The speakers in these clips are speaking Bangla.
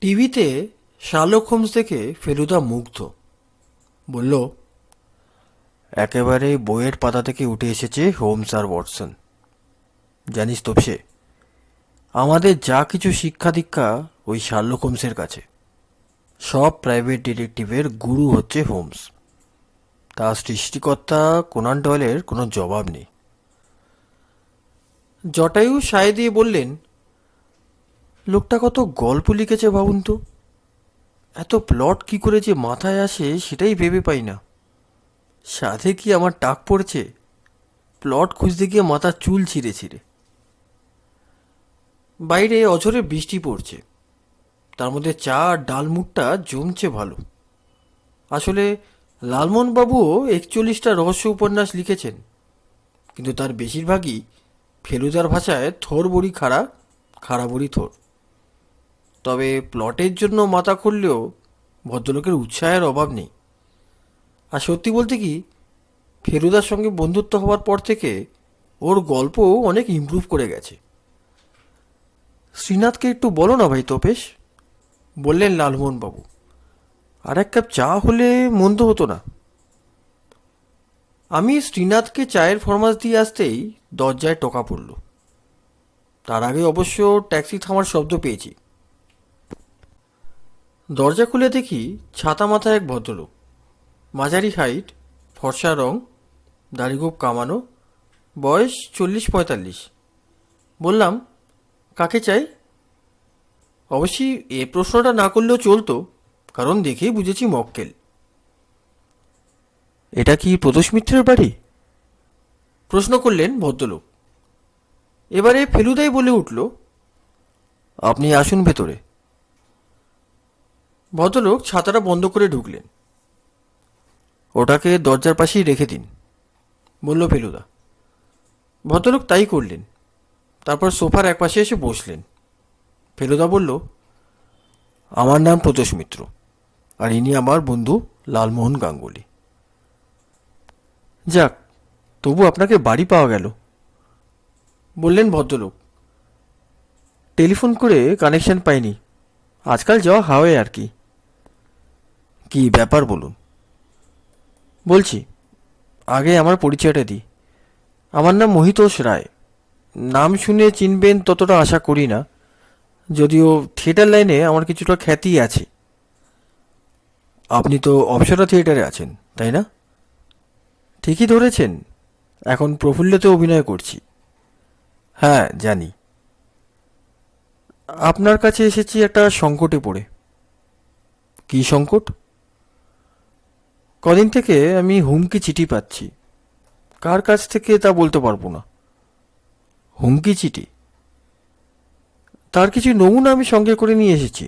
টিভিতে শার্লক হোমস দেখে ফেলুদা মুগ্ধ। বলল, একেবারে বইয়ের পাতা থেকে উঠে এসেছে হোমস আর ওয়াটসন। জানিস তো সে আমাদের যা কিছু শিক্ষা দীক্ষা ওই শার্লক হোমসের কাছে। সব প্রাইভেট ডিটেকটিভের গুরু হচ্ছে হোমস। তার সৃষ্টিকর্তা কোনান ডয়েলের কোনো জবাব নেই। জটায়ু সায় দিয়ে বললেন, লোকটা কত গল্প লিখেছে ভাবুন তো। এত প্লট কি করে যে মাথায় আসে সেটাই ভেবে পাই না। সাথে কি আমার টাক পড়ছে প্লট খুঁজতে গিয়ে মাথার চুল ছিঁড়ে ছিঁড়ে। বাইরে অঝরে বৃষ্টি পড়ছে, তার মধ্যে চা আর ডালমুটটা জমছে ভালো। আসলে লালমোহনবাবুও 41টা রহস্য উপন্যাস লিখেছেন, কিন্তু তার বেশিরভাগই ফেলুদার ভাষায় থোর বড়ি খাড়া, খাড়া বড়ি থোর। তবে প্লটের জন্য মাথা খুললেও ভদ্রলোকের উৎসাহের অভাব নেই। আর সত্যি বলতে কি, ফেলুদার সঙ্গে বন্ধুত্ব হওয়ার পর থেকে ওর গল্পও অনেক ইমপ্রুভ করে গেছে। শ্রীনাথকে একটু বলো না ভাই তোপেশ, বললেন লালমোহনবাবু। আর এক কাপ চা হলে মন্দ হতো না। আমি শ্রীনাথকে চায়ের ফরমাস দিয়ে আসতেই দরজায় টোকা পড়ল। তার আগে অবশ্য ট্যাক্সি থামার শব্দ পেয়েছি। দরজা খুলে দেখি ছাতা মাথায় এক ভদ্রলোক, মাঝারি হাইট, ফর্সা রং, দাড়িগোঁফ কামানো, বয়স 40-45। বললাম, কাকে চাই? অবশ্যই এ প্রশ্নটা না করলেও চলতো, কারণ দেখেই বুঝেছি মক্কেল। এটা কি প্রদোষ মিত্রের বাড়ি? প্রশ্ন করলেন ভদ্রলোক। এবারে ফেলুদাই বলে উঠল, আপনি আসুন ভেতরে। ভদ্রলোক ছাতাটা বন্ধ করে ঢুকলেন। ওটাকে দরজার পাশেই রেখে দিন, বলল ফেলুদা। ভদ্রলোক তাই করলেন। তারপর সোফার একপাশে এসে বসলেন। ফেলুদা বলল, আমার নাম প্রদোষ মিত্র, আর ইনি আমার বন্ধু লালমোহন গাঙ্গুলি। যাক, তবু আপনাকে বাড়ি পাওয়া গেল, বললেন ভদ্রলোক। টেলিফোন করে কানেকশন পাইনি, আজকাল যাওয়া হাওয়ে আর কি। কি ব্যাপার বলুন। বলছি, আগে আমার পরিচয়টা দিই। আমার নাম মহিতোষ রায়। নাম শুনে চিনবেন ততটা আশা করি না, যদিও থিয়েটার লাইনে আমার কিছুটা খ্যাতি আছে। আপনি তো অপ্সরা থিয়েটারে আছেন, তাই না? ঠিকই ধরেছেন, এখন প্রফুল্লতে অভিনয় করছি। হ্যাঁ, জানি। আপনার কাছে এসেছি একটা সংকটে পড়ে। কী সংকট? কদিন থেকে আমি হুমকি চিঠি পাচ্ছি। কার কাছ থেকে তা বলতে পারবো না। হুমকি চিঠি? তার কিছু নমুনা আমি সঙ্গে করে নিয়ে এসেছি,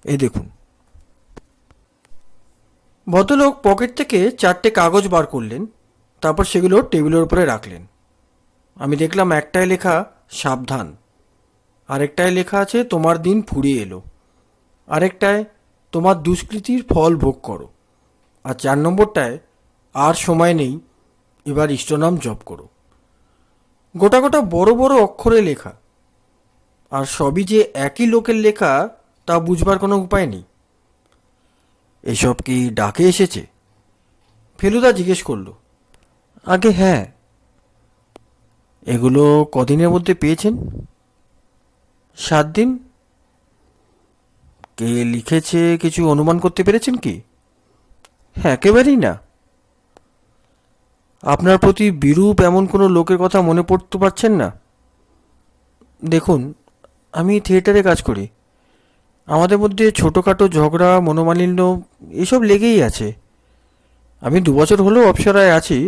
এই দেখুন। ভদ্রলোক পকেট থেকে 4টে কাগজ বার করলেন, তারপর সেগুলো টেবিলের উপরে রাখলেন। আমি দেখলাম একটায় লেখা সাবধান, আরেকটায় লেখা আছে তোমার দিন ফুরিয়ে এলো, আরেকটায় তোমার দুষ্কৃতির ফল ভোগ করো, আর 4 নম্বরটায় আর সময় নেই, এবার ইষ্টনাম জপ করো। গোটা গোটা বড় বড় অক্ষরে লেখা, আর সবই যে একই লোকের লেখা তা বুঝবার কোনো উপায় নেই। এসব কি ডাকে এসেছে? ফেলুদা জিজ্ঞেস করল। আগে হ্যাঁ। এগুলো কদিনের মধ্যে পেয়েছেন? 7 দিন। কে লিখেছে কিছু অনুমান করতে পেরেছেন কি? হ্যাঁ, একেবারেই না। আপনার প্রতি বিরূপ এমন কোনো লোকের কথা মনে পড়তে পারছেন না? দেখুন, আমি থিয়েটারে কাজ করি। আমাদের মধ্যে ছোটোখাটো ঝগড়া, মনোমালিন্য এসব লেগেই আছে। আমি 2 বছর হলেও অপ্সরায় আছি,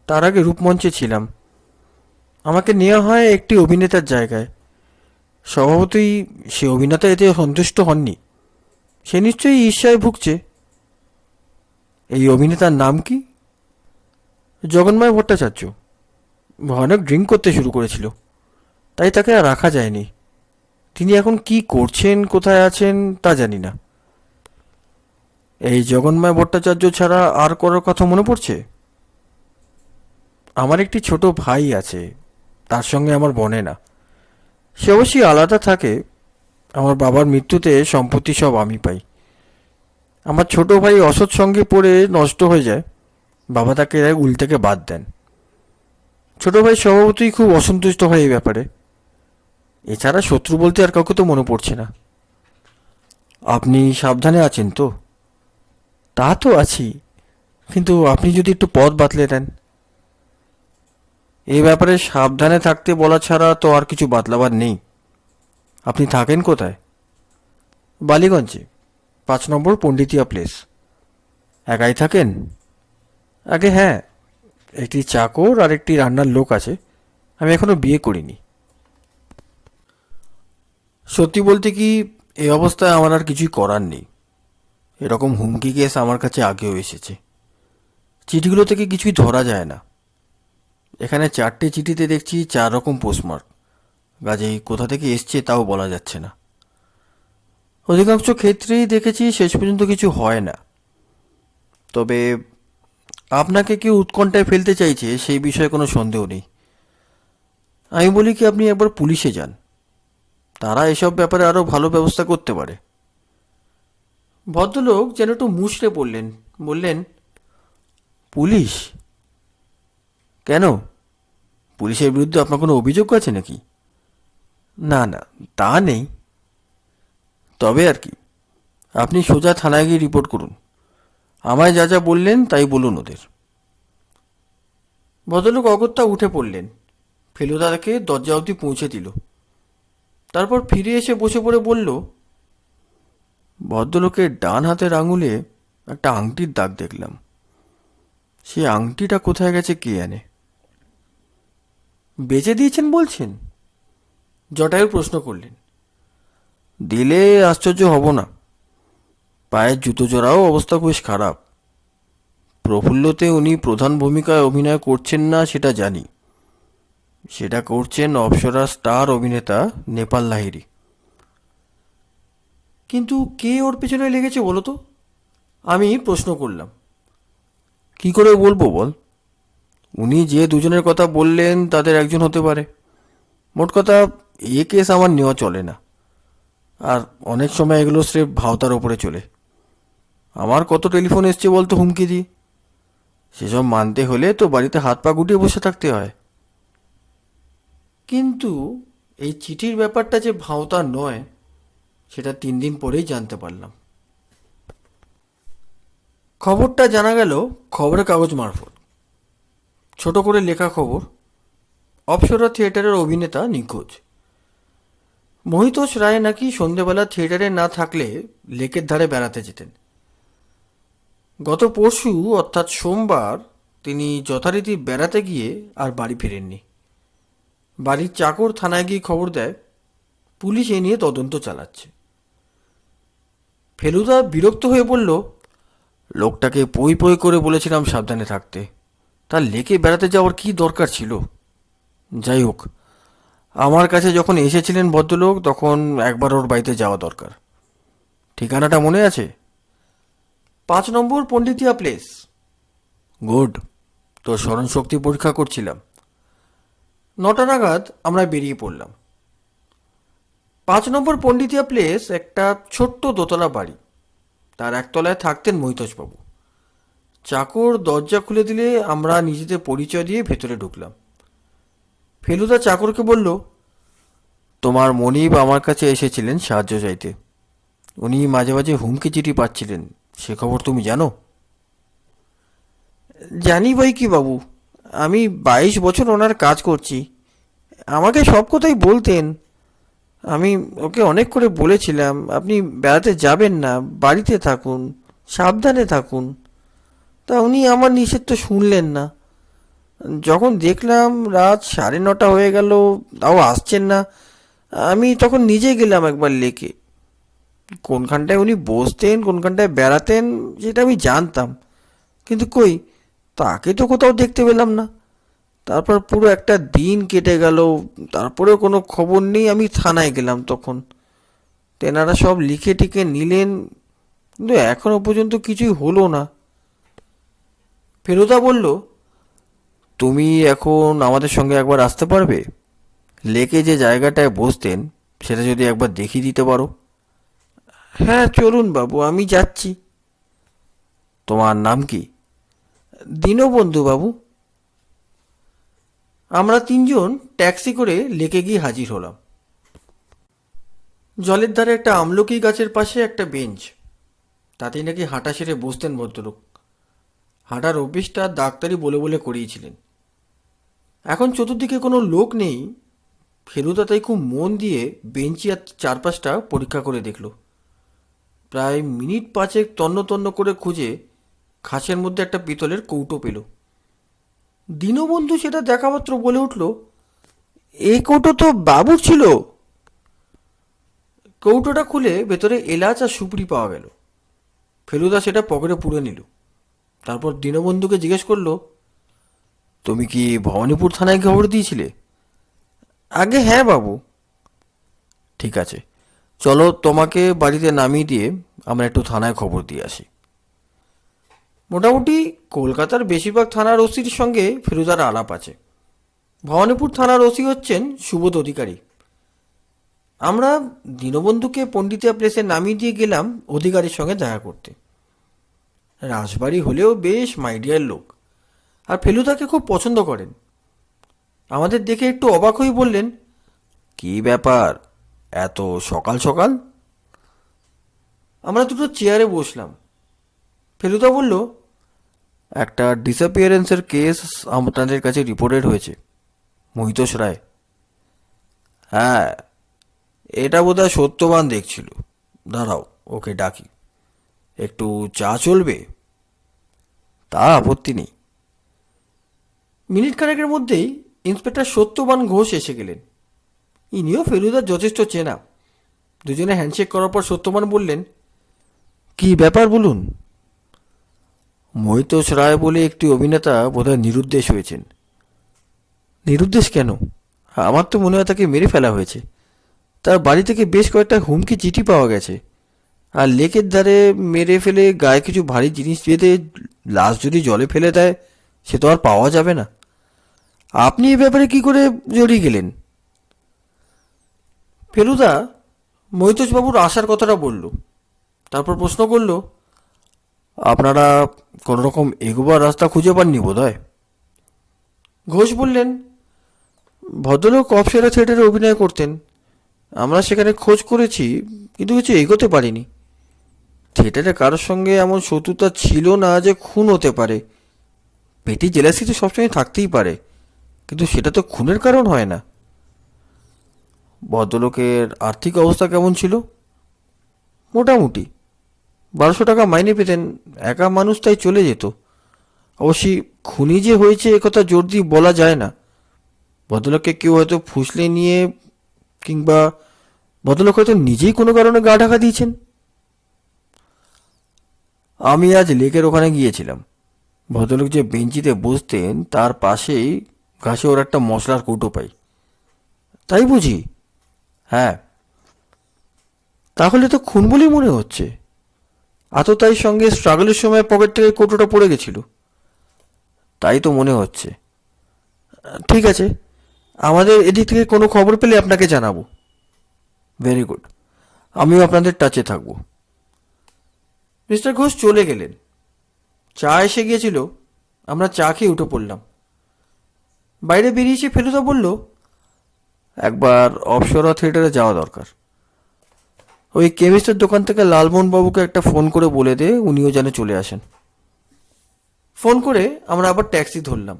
তার আগে রূপমঞ্চে ছিলাম। আমাকে নেওয়া হয় একটি অভিনেতার জায়গায়। স্বভাবতই সে অভিনেতা এতে সন্তুষ্ট হননি। সে নিশ্চয়ই ঈর্ষায় ভুগছে। এই অভিনেতার নাম কি? জগন্ময় ভট্টাচার্য। ভয়ানক ড্রিঙ্ক করতে শুরু করেছিল, তাই তাকে আর রাখা যায়নি। তিনি এখন কি করছেন, কোথায় আছেন তা জানি না। এই জগন্ময় ভট্টাচার্য ছাড়া আর কারোর কথা মনে পড়ছে? আমার একটি ছোট ভাই আছে, তার সঙ্গে আমার বনে না। সে অবশ্যই আলাদা থাকে, আমার বাবার মৃত্যুতে সম্পত্তি সব আমি পাই। আমার ছোট ভাই অসৎ সঙ্গে পড়ে নষ্ট হয়ে যায়, বাবা তাকে উল থেকে বাদ দেন। ছোট ভাই স্বভাবতই খুব অসন্তুষ্ট হয় এই ব্যাপারে। এছাড়া শত্রু বলতে আর কাউকে তো মনে পড়ছে না। আপনি সাবধানে আছেন তো? তা তো আছি, কিন্তু আপনি যদি একটু পথ বাতলে দেন। এই ব্যাপারে সাবধানে থাকতে বলা ছাড়া তো আর কিছু বাতলাবার নেই। আপনি থাকেন কোথায়? বালিগঞ্জে, 5 নম্বর পণ্ডিতিয়া প্লেস। একাই থাকেন? আগে হ্যাঁ, একটি চাকর আর একটি রান্নার লোক আছে। আমি এখনো বিয়ে করিনি। সত্যি বলতে কি, এই অবস্থায় আমার আর কিছুই করার নেই। এরকম হুমকি কেস আমার কাছে আগেও এসেছে। চিঠিগুলো থেকে কিছুই ধরা যায় না। এখানে 4টে চিঠিতে দেখছি 4 রকম পোস্টমার্ক। কাজেই কোথা থেকে এসছে তাও বলা যাচ্ছে না। অধিকাংশ ক্ষেত্রেই দেখেছি শেষ পর্যন্ত কিছু হয় না। তবে আপনাকে কেউ উৎকণ্ঠায় ফেলতে চাইছে সেই বিষয়ে কোনো সন্দেহ নেই। আমি বলি কি, আপনি একবার পুলিশে যান। তারা এসব ব্যাপারে আরও ভালো ব্যবস্থা করতে পারে। ভদ্রলোক যেন একটু মুষড়ে পড়লেন, বললেন, পুলিশ? কেন? পুলিশের বিরুদ্ধে আপনার কোনো অভিযোগ আছে নাকি? না না, তা নেই। তবে আর কি, আপনি সোজা থানায় গিয়ে রিপোর্ট করুন। আমায় যা যা বললেন তাই বলুন ওদের। ভদ্রলোক অগত্যা উঠে পড়লেন, ফেলুদা তাকে দরজা অবধি পৌঁছে দিল। তারপর ফিরে এসে বসে পড়ে বলল, ভদ্রলোকের ডান হাতের আঙুলে একটা আংটির দাগ দেখলাম। সেই আংটিটা কোথায় গেছে কে জানে। বেচে দিয়েছেন বলছেন? জটায়ু প্রশ্ন করলেন। দিলে আশ্চর্য হব না। পায়ের জুতো জোড়াও অবস্থা বেশ খারাপ। প্রফুল্লতে উনি প্রধান ভূমিকায় অভিনয় করছেন না সেটা জানি। সেটা করছেন অপ্সরা স্টার অভিনেতা নেপাল লাহিড়ী। কিন্তু কে ওর পেছনে লেগেছে বলো তো? আমি প্রশ্ন করলাম। কি করে বলবো বল? উনি যে দুজনের কথা বললেন তাদের একজন হতে পারে। মোট কথা, এ কেস আমার নেওয়া চলে না। আর অনেক সময় এগুলো স্রেফ ভাওতার ওপরে চলে। আমার কত টেলিফোন এসছে বলতো হুমকি দিয়ে। সেসব মানতে হলে তো বাড়িতে হাত পা গুটিয়ে বসে থাকতে হয়। কিন্তু এই চিঠির ব্যাপারটা যে ভাওতা নয়, সেটা 3 দিন পরেই জানতে পারলাম। খবরটা জানা গেল খবরের কাগজ মারফত। ছোট করে লেখা খবর, অপ্সরা থিয়েটারের অভিনেতা নিখোঁজ। মহিতোষ রায় নাকি সন্ধেবেলা থিয়েটারে না থাকলে লেকের ধারে বেড়াতে যেতেন। গত পরশু অর্থাৎ সোমবার তিনি যথারীতি বেড়াতে গিয়ে আর বাড়ি ফেরেননি। বাড়ির চাকর থানায় গিয়ে খবর দেয়, পুলিশ এ নিয়ে তদন্ত চালাচ্ছে। ফেলুদা বিরক্ত হয়ে বলল, লোকটাকে পই পই করে বলেছিলাম সাবধানে থাকতে, তার লেকে বেড়াতে যাওয়ার কি দরকার ছিল? যাই হোক, আমার কাছে যখন এসেছিলেন ভদ্রলোক, তখন একবার ওর বাড়িতে যাওয়া দরকার। ঠিকানাটা মনে আছে? 5 নম্বর পণ্ডিতিয়া প্লেস। গুড। তোর স্মরণশক্তি পরীক্ষা করছিলাম। 9টা নাগাদ আমরা বেরিয়ে পড়লাম। 5 নম্বর পণ্ডিতিয়া প্লেস একটা ছোট্ট দোতলা বাড়ি। তার একতলায় থাকতেন মহিতোষবাবু। চাকর দরজা খুলে দিলে আমরা নিজেদের পরিচয় দিয়ে ভেতরে ঢুকলাম। ফেলুদা চাকরকে বলল, তোমার মনিব আমার কাছে এসেছিলেন সাহায্য চাইতে। উনি মাঝে মাঝে হুমকি চিঠি পাচ্ছিলেন, সে খবর তুমি জানো? জানি বই কি বাবু, আমি 22 বছর ওনার কাজ করছি। আমাকে সব কথাই বলতেন। আমি ওকে অনেক করে বলেছিলাম, আপনি বেড়াতে যাবেন না, বাড়িতে থাকুন, সাবধানে থাকুন। তা উনি আমার নিষেধ তো শুনলেন না। যখন দেখলাম রাত 9:30 হয়ে গেল, তাও আসছেন না, আমি তখন নিজে গেলাম একবার লেকে। কোনখানটায় উনি বসতেন, কোনখানটায় বেড়াতেন, সেটা আমি জানতাম, কিন্তু কই, তাকে তো কোথাও দেখতে পেলাম না। তারপর পুরো একটা দিন কেটে গেল, তারপরেও কোনো খবর নেই। আমি থানায় গেলাম তখন, তেনারা সব লিখে টিখে নিলেন, কিন্তু এখনো পর্যন্ত কিছুই হলো না। ফেলুদা বলল, তুমি এখন আমাদের সঙ্গে একবার আসতে পারবে? লেকে যে জায়গাটায় বসতেন সেটা যদি একবার দেখিয়ে দিতে পারো। হ্যাঁ চলুন বাবু, আমি যাচ্ছি। তোমার নাম কি? দীনবন্ধু বাবু। আমরা তিনজন ট্যাক্সি করে লেকে গিয়ে হাজির হলাম। জলের ধারে একটা আমলকি গাছের পাশে একটা বেঞ্চ, তাতেই নাকি হাঁটা সেরে বসতেন ভদ্রলোক। হাঁটার অভ্যেসটা ডাক্তারি বলে বলে করিয়েছিলেন। এখন চতুর্দিকে কোনো লোক নেই। ফেলুদা তাই খুব মন দিয়ে বেঞ্চি আর চারপাশটা পরীক্ষা করে দেখল। প্রায় মিনিট পাঁচেক তন্ন তন্ন করে খুঁজে খাঁচের মধ্যে একটা পিতলের কৌটো পেল। দীনবন্ধু সেটা দেখামাত্র বলে উঠল, এই কৌটো তো বাবুর ছিল। কৌটোটা খুলে ভেতরে এলাচ আর সুপুরি পাওয়া গেল। ফেলুদা সেটা পকেটে পুরে নিল। তারপর দীনবন্ধুকে জিজ্ঞেস করলো, তুমি কি ভবানীপুর থানায় খবর দিয়েছিলে? আগে হ্যাঁ বাবু। ঠিক আছে, চলো তোমাকে বাড়িতে নামিয়ে দিয়ে আমরা একটু থানায় খবর দিয়ে আসি। মোটামুটি কলকাতার বেশিরভাগ থানার ওসির সঙ্গে ফেলুদার আলাপ আছে। ভবানীপুর থানার ওসি হচ্ছেন সুবোধ অধিকারী। আমরা দীনবন্ধুকে পণ্ডিতিয়া প্লেসে নামিয়ে দিয়ে গেলাম অধিকারীর সঙ্গে দেখা করতে। রাজবাড়ি হলেও বেশ মাইডিয়ার লোক, আর ফেলুদাকে খুব পছন্দ করেন। আমাদের দেখে একটু অবাক হয়ে বললেন, কী ব্যাপার এত সকাল সকাল? আমরা দুটো চেয়ারে বসলাম। ফেলুদা বলল, একটা ডিসঅ্যাপিয়ারেন্সের কেস আপনাদের কাছে রিপোর্টেড হয়েছে, মহিতোষ রায়। হ্যাঁ, এটা বোধহয় সত্যবান দেখছিল। দাঁড়াও, ওকে ডাকি। একটু চা চলবে? তা আপত্তি নেই। মিনিট খানেকের মধ্যেই ইন্সপেক্টর সত্যবান ঘোষ এসে গেলেন। ইনিও ফেলুদার যথেষ্ট চেনা। দুজনে হ্যান্ডশেক করার পর সত্যবান বললেন, কি ব্যাপার বলুন। মহিতোষ রায় বলে একটি অভিনেতা বোধহয় নিরুদ্দেশ হয়েছেন। নিরুদ্দেশ কেন? আমার তো মনে হয় তাকে মেরে ফেলা হয়েছে। তার বাড়ি থেকে বেশ কয়েকটা হুমকি চিঠি পাওয়া গেছে। আর লেকের ধারে মেরে ফেলে গায়ে কিছু ভারী জিনিস বেঁধে লাশ যদি জলে ফেলে দেয়, সে তো আর পাওয়া যাবে না। আপনি এ ব্যাপারে কি করে জড়িয়ে গেলেন? ফেলুদা মহিতোষবাবুর আসার কথাটা বলল। তারপর প্রশ্ন করল, আপনারা কোনো রকম এগোবার রাস্তা খুঁজে পাননি বোধহয়? ঘোষ বললেন, ভদ্রলোক অপসরা থিয়েটারে অভিনয় করতেন। আমরা সেখানে খোঁজ করেছি, কিন্তু কিছু এগোতে পারিনি। থিয়েটারে কারোর সঙ্গে এমন শত্রুতা ছিল না যে খুন হতে পারে। পেটি জেলাসি তো সবসময় থাকতেই পারে, কিন্তু সেটা তো খুনের কারণ হয় না। ভদ্রলোকের আর্থিক অবস্থা কেমন ছিল? মোটামুটি 1200 টাকা মাইনে পেতেন। একা মানুষ, তাই চলে যেত। অবশ্যই খুনি যে হয়েছে একথা জোর দিয়ে বলা যায় না। ভদ্রলোককে কেউ হয়তো ফুসলে নিয়ে, কিংবা ভদ্রলোক হয়তো নিজেই কোনো কারণে গা ঢাকা দিয়েছেন। আমি আজ লেকের ওখানে গিয়েছিলাম। ভদ্রলোক যে বেঞ্চিতে বসতেন তার পাশেই ঘাসে ওর একটা মশলার কৌটো পাই। তাই বুঝি? হ্যাঁ। তাহলে তো খুন বলেই মনে হচ্ছে। আততায়ীর সঙ্গে স্ট্রাগলের সময় পকেট থেকে কৌটোটা পড়ে গেছিল। তাই তো মনে হচ্ছে। ঠিক আছে, আমাদের এদিক থেকে কোনো খবর পেলে আপনাকে জানাবো। ভেরি গুড, আমিও আপনাদের টাচে থাকব। মিস্টার ঘোষ চলে গেলেন। চা এসে গিয়েছিল। আমরা চা খেয়ে উঠে পড়লাম। বাইরে বেরিয়ে এসে ফেলুদা বলল, একবার অপসরা থিয়েটারে যাওয়া দরকার। ওই কেমিস্টের দোকান থেকে লালমোহনবাবুকে একটা ফোন করে বলে দে উনিও যেন চলে আসেন। ফোন করে আমরা আবার ট্যাক্সি ধরলাম।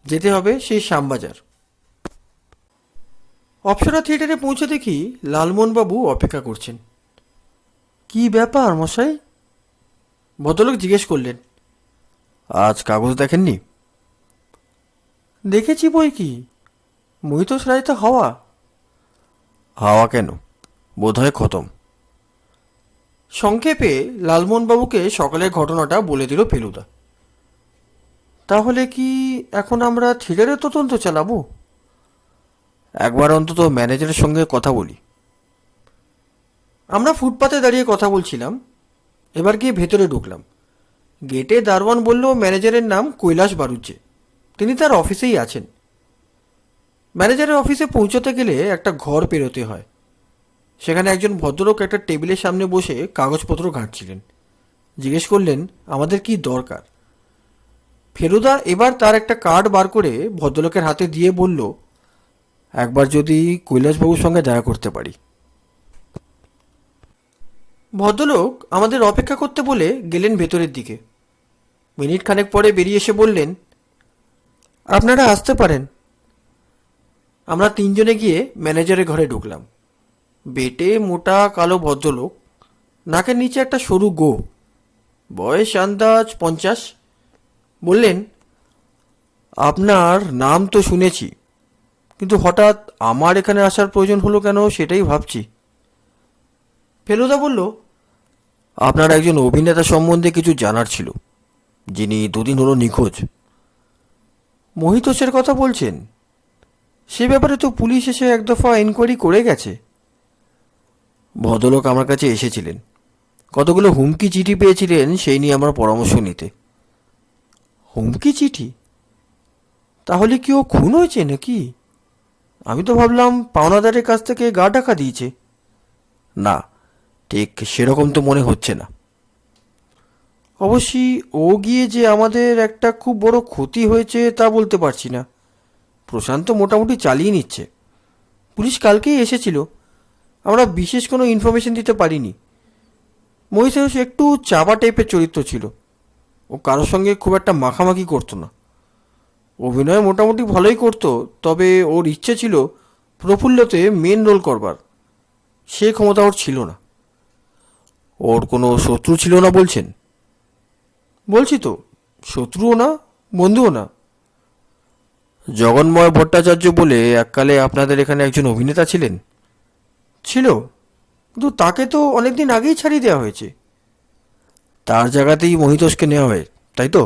যেতে হবে সেই শ্যামবাজার। অপসরা থিয়েটারে পৌঁছে দেখি লালমোহনবাবু অপেক্ষা করছেন। কি ব্যাপার মশাই? ভদ্রলোক জিজ্ঞেস করলেন। আজ কাগজ দেখেননি? দেখেছি বই কি, মহিতোষ রায় তো হাওয়া। হাওয়া কেন, বোধহয় খতম। সংক্ষেপে লালমোহনবাবুকে সকালের ঘটনাটা বলে দিল ফেলুদা। তাহলে কি এখন আমরা থিয়েটারের তদন্ত চালাবো? একবার অন্তত ম্যানেজারের সঙ্গে কথা বলি। আমরা ফুটপাতে দাঁড়িয়ে কথা বলছিলাম। এবার গিয়ে ভেতরে ঢুকলাম। গেটে দারোয়ান বলল ম্যানেজারের নাম কৈলাস বাড়ুজ্জে, তিনি তার অফিসেই আছেন। ম্যানেজারের অফিসে পৌঁছতে গেলে একটা ঘর পেরোতে হয়। সেখানে একজন ভদ্রলোক একটা টেবিলের সামনে বসে কাগজপত্র ঘাঁটছিলেন। জিজ্ঞেস করলেন আমাদের কি দরকার। ফেলুদা এবার তার একটা কার্ড বার করে ভদ্রলোকের হাতে দিয়ে বলল, একবার যদি কৈলাসবাবুর সঙ্গে দেখা করতে পারি। ভদ্রলোক আমাদের অপেক্ষা করতে বলে গেলেন ভেতরের দিকে। মিনিট খানেক পরে বেরিয়ে এসে বললেন, আপনারা আসতে পারেন। আমরা তিনজনে গিয়ে ম্যানেজারের ঘরে ঢুকলাম। বেটে মোটা কালো ভদ্রলোক, নাকের নিচে একটা সরু গো, বয়স আন্দাজ 50। বললেন, আপনার নাম তো শুনেছি, কিন্তু হঠাৎ আমার এখানে আসার প্রয়োজন হলো কেন সেটাই ভাবছি। ফেলুদা বলল, আপনার একজন অভিনেতা সম্বন্ধে কিছু জানার ছিল, যিনি দুদিন হলো নিখোঁজ। মহিতোষের কথা বলছেন? সে ব্যাপারে তো পুলিশ এসে এক দফা এনকোয়ারি করে গেছে। ভদ্রলোক আমার কাছে এসেছিলেন, কতগুলো হুমকি চিঠি পেয়েছিলেন সেই নিয়ে আমার পরামর্শ নিতে। হুমকি চিঠি? তাহলে কি ও খুন হয়েছে নাকি? আমি তো ভাবলাম পাওনাদারের কাছ থেকে গা ঢাকা দিয়েছে। না, ঠিক সেরকম তো মনে হচ্ছে না। অবশ্যই ও গিয়ে যে আমাদের একটা খুব বড় ক্ষতি হয়েছে তা বলতে পারছি না। প্রশান্ত মোটামুটি চালিয়ে নিচ্ছে। পুলিশ কালকেই এসেছিল, আমরা বিশেষ কোনো ইনফরমেশন দিতে পারিনি। মহিষেস একটু চাপা টাইপের চরিত্র ছিল, ও কারোর সঙ্গে খুব একটা মাখামাখি করতো না। অভিনয় মোটামুটি ভালোই করতো, তবে ওর ইচ্ছে ছিল প্রফুল্লতে মেন রোল করবার, সে ক্ষমতা ওর ছিল না। ওর কোনো শত্রু ছিল না বলছেন? বলছি তো, শত্রুও না, বন্ধুও না। জগন্ময় ভট্টাচার্য বলে এককালে আপনাদের এখানে একজন অভিনেতা ছিলেন। ছিল, কিন্তু তাকে তো অনেকদিন আগেই ছাড়িয়ে দেওয়া হয়েছে। তার জায়গাতেই মহিতোষকে নেওয়া হয়, তাই তো?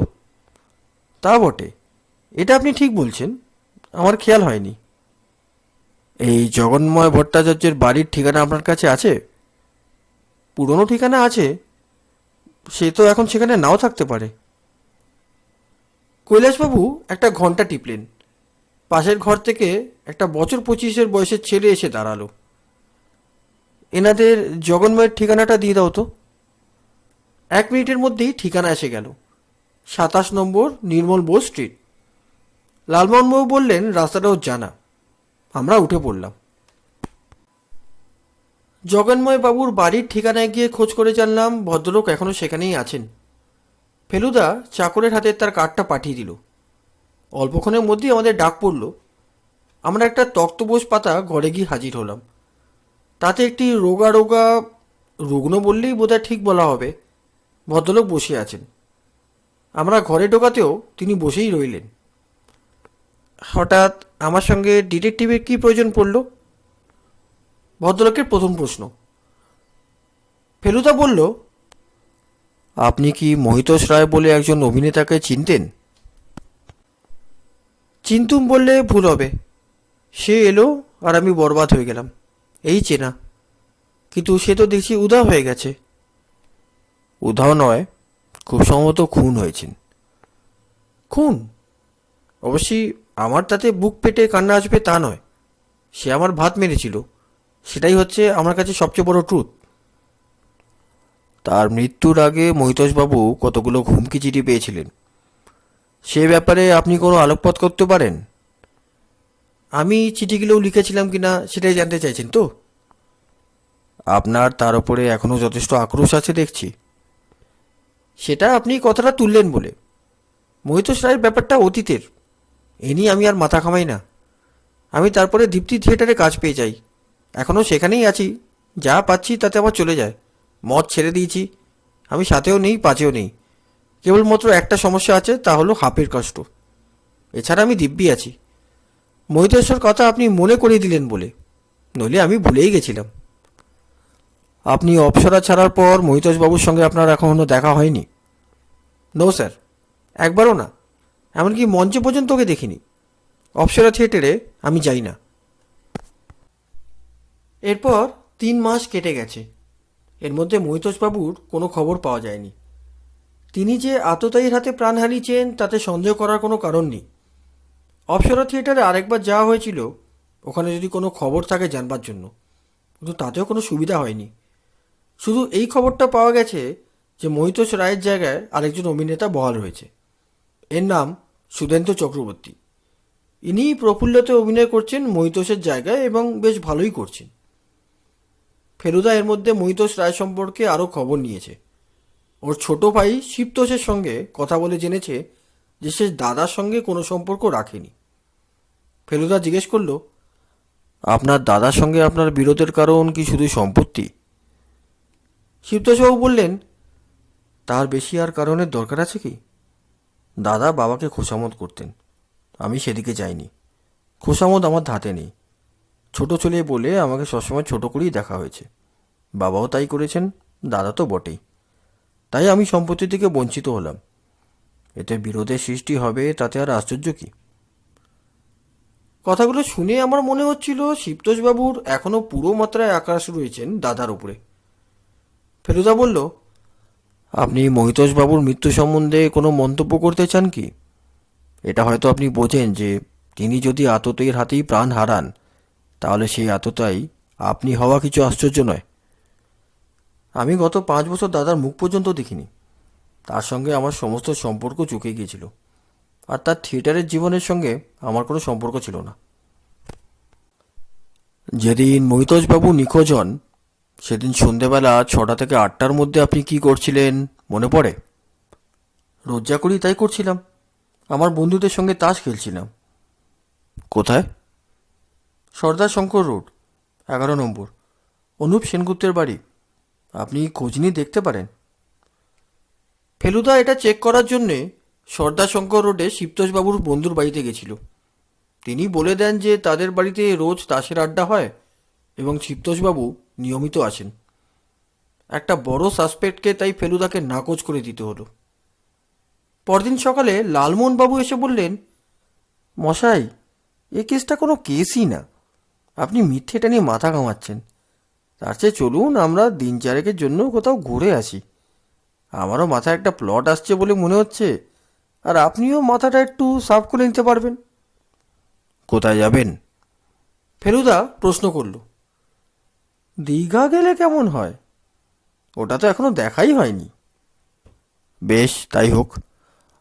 তা বটে, এটা আপনি ঠিক বলছেন, আমার খেয়াল হয়নি। এই জগন্ময় ভট্টাচার্যের বাড়ির ঠিকানা আপনার কাছে আছে? পুরনো ঠিকানা আছে, সে তো এখন সেখানে নাও থাকতে পারে। কৈলাসবাবু একটা ঘন্টা টিপলেন। পাশের ঘর থেকে একটা বছর 25-এর বয়সের ছেলে এসে দাঁড়ালো। এনাদের জগন্ময়ের ঠিকানাটা দিয়ে দাও তো। 1 মিনিটের মধ্যেই ঠিকানা এসে গেল। 27 নম্বর নির্মল বোস স্ট্রিট। লালমোহনবাবু বললেন রাস্তাটাও জানা। আমরা উঠে পড়লাম। জগন্ময় বাবুর বাড়ির ঠিকানায় গিয়ে খোঁজ করে জানলাম ভদ্রলোক এখনও সেখানেই আছেন। ফেলুদা চাকরের হাতে তার কার্ডটা পাঠিয়ে দিল। অল্পক্ষণের মধ্যেই আমাদের ডাক পড়ল। আমরা একটা তক্তপোষ পাতা ঘরে গিয়ে হাজির হলাম। তাতে একটি রোগা রোগা, রুগ্ন বললেই বোধহয় ঠিক বলা হবে, ভদ্রলোক বসে আছেন। আমরা ঘরে ঢোকাতেও তিনি বসেই রইলেন। হঠাৎ আমার সঙ্গে ডিটেকটিভের কী প্রয়োজন পড়ল? ভদ্রলোকের প্রথম প্রশ্ন। ফেলুদা বলল, আপনি কি মহিতোষ রায় বলে একজন অভিনেতাকে চিনতেন? চিনতুম বললে ভুল হবে। সে এলো আর আমি বরবাদ হয়ে গেলাম, এই চেনা। কিন্তু সে তো দেখছি উধাও হয়ে গেছে। উধাও নয়, খুব সম্ভবত খুন হয়েছেন। খুন? অবশ্যই আমার তাতে বুক পেটে কান্না আসবে তা নয়। সে আমার ভাত মেরেছিল, সেটাই হচ্ছে আমার কাছে সবচেয়ে বড় ট্রুথ। তার মৃত্যুর আগে মহিতোষবাবু কতগুলো হুমকি চিঠি পেয়েছিলেন, সে ব্যাপারে আপনি কোনো আলোকপাত করতে পারেন? আমি চিঠিগুলোও লিখেছিলাম কিনা সেটাই জানতে চাইছেন তো? আপনার তার উপরে এখনও যথেষ্ট আক্রোশ আছে দেখছি। সেটা আপনি কথাটা তুললেন বলে। মহিতোষ রায়ের ব্যাপারটা অতীতের, এ নিয়ে আমি আর মাথা ঘামাই না। আমি তারপরে দীপ্তি থিয়েটারে কাজ পেয়ে যাই, এখনও সেখানেই আছি। যা পাচ্ছি তাতে আমার চলে যায়। মদ ছেড়ে দিয়েছি, আমি সাথেও নেই পাঁচেও নেই। কেবলমাত্র একটা সমস্যা আছে, তা হলো হাঁপের কষ্ট। এছাড়া আমি দিব্যি আছি। মহিতেশ্বর কথা আপনি মনে করিয়ে দিলেন বলে, নইলে আমি ভুলেই গেছিলাম। আপনি অপ্সরা ছাড়ার পর মহিতোষবাবুর সঙ্গে আপনার এখনও দেখা হয়নি? নো স্যার, একবারও না। এমনকি মঞ্চে পর্যন্ত ওকে দেখিনি। অপ্সরা থিয়েটারে আমি যাই না। এরপর 3 মাস কেটে গেছে। এর মধ্যে মহিতোষবাবুর কোনো খবর পাওয়া যায়নি। তিনি যে আততায়ীর হাতে প্রাণ হারিয়েছেন তাতে সন্দেহ করার কোনো কারণ নেই। অপ্সরা থিয়েটারে আরেকবার যাওয়া হয়েছিল, ওখানে যদি কোনো খবর থাকে জানবার জন্য। কিন্তু তাতেও কোনো সুবিধা হয়নি। শুধু এই খবরটা পাওয়া গেছে যে মহিতোষ রায়ের জায়গায় আরেকজন অভিনেতা বহাল হয়েছে। এর নাম সুধেন্দু চক্রবর্তী। ইনি প্রফুল্লতে অভিনয় করছেন মহিতোষের জায়গায় এবং বেশ ভালোই করছেন। ফেলুদা এর মধ্যে মহিতোষ রায় সম্পর্কে আরও খবর নিয়েছে। ওর ছোট ভাই শিবতোষের সঙ্গে কথা বলে জেনেছে যে সে দাদার সঙ্গে কোনো সম্পর্ক রাখেনি। ফেলুদা জিজ্ঞেস করল, আপনার দাদার সঙ্গে আপনার বিরোধের কারণ কি শুধু সম্পত্তি? শিবতোষবাবু বললেন, তার বেশি আর কারণের দরকার আছে কি? দাদা বাবাকে খোসামত করতেন, আমি সেদিকে যাইনি। খোসামত আমার ধাতে নেই। ছোট ছেলে বলে আমাকে সবসময় ছোট করেই দেখা হয়েছে। বাবাও তাই করেছেন, দাদা তো বটেই। তাই আমি সম্পত্তি থেকে বঞ্চিত হলাম। এতে বিরোধের সৃষ্টি হবে তাতে আর আশ্চর্য কি? কথাগুলো শুনে আমার মনে হচ্ছিল শিবতোষবাবুর এখনও পুরো মাত্রায় আকাশ রয়েছেন দাদার উপরে। ফেলুদা বলল, আপনি মহিতোষবাবুর মৃত্যু সম্বন্ধে কোনো মন্তব্য করতে চান কি? এটা হয়তো আপনি বোঝেন যে তিনি যদি আততায়ীর হাতেই প্রাণ হারান তাহলে সেই আততায়ী আপনি হওয়া কিছু আশ্চর্য নয়। আমি গত 5 বছর দাদার মুখ পর্যন্ত দেখিনি। তার সঙ্গে আমার সমস্ত সম্পর্ক চুকে গিয়েছিল, আর তার থিয়েটারের জীবনের সঙ্গে আমার কোনো সম্পর্ক ছিল না। যেদিন মহিতোষবাবু নিখোঁজ হন সেদিন সন্ধেবেলা 6টা থেকে 8টার মধ্যে আপনি কি করছিলেন মনে পড়ে? রোজা করি তাই করছিলাম। আমার বন্ধুদের সঙ্গে তাস খেলছিলাম। কোথায়? সর্দার শঙ্কর রোড, 11 নম্বর, অনুপ সেনগুপ্তের বাড়ি। আপনি খোঁজ নিয়ে দেখতে পারেন। ফেলুদা এটা চেক করার জন্যে সর্দার শঙ্কর রোডে শিবতোষবাবুর বন্ধুর বাড়িতে গেছিল। তিনি বলে দেন যে তাদের বাড়িতে রোজ তাসের আড্ডা হয় এবং শিবতোষবাবু নিয়মিত আসেন। একটা বড় সাসপেক্টকে তাই ফেলুদাকে নাকচ করে দিতে হলো। পরদিন সকালে লালমোহনবাবু এসে বললেন, মশাই, এ কেসটা কোনো কেসই না। আপনি মিথ্যেটা নিয়ে মাথা কামাচ্ছেন। তার চেয়ে চলুন আমরা দিন চারেকের জন্য কোথাও ঘুরে আসি। আমারও মাথায় একটা প্লট আসছে বলে মনে হচ্ছে, আর আপনিও মাথাটা একটু সাফ করে নিতে পারবেন। কোথায় যাবেন? ফেলুদা প্রশ্ন করল। দীঘা গেলে কেমন হয়? ওটা তো এখনো দেখাই হয়নি। বেশ, তাই হোক।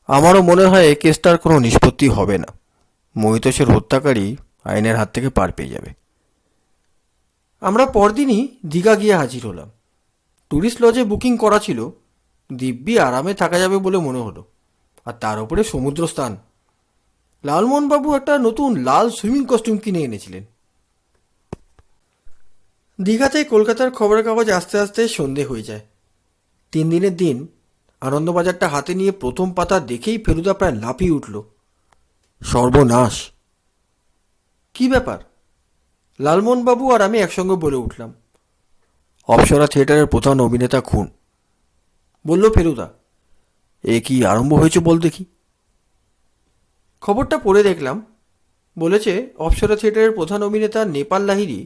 আমারও মনে হয় এই কেসটার কোনো নিষ্পত্তি হবে না। মহিতোষের হত্যাকারী আইনের হাত থেকে পার পেয়ে যাবে। আমরা পরদিনই দীঘা গিয়ে হাজির হলাম। ট্যুরিস্ট লজে বুকিং করা ছিল। দিব্যি আরামে থাকা যাবে বলে মনে হলো, আর তার উপরে সমুদ্র স্থান। লালমোহনবাবু একটা নতুন লাল সুইমিং কস্টিউম কিনে এনেছিলেন। দীঘাতে কলকাতার খবরের কাগজ আস্তে আস্তে সন্ধে হয়ে যায়। 3 দিনের দিন আনন্দবাজারটা হাতে নিয়ে প্রথম পাতা দেখেই ফেলুদা প্রায় লাফিয়ে উঠল। সর্বনাশ! কি ব্যাপার? লালমোহনবাবু আর আমি একসঙ্গে বলে উঠলাম। অপ্সরা থিয়েটারের প্রধান অভিনেতা খুন, বলল ফেলুদা। এ কি আরম্ভ হয়েছে বল দেখি। খবরটা পড়ে দেখলাম। বলেছে অপ্সরা থিয়েটারের প্রধান অভিনেতা নেপাল লাহিড়ী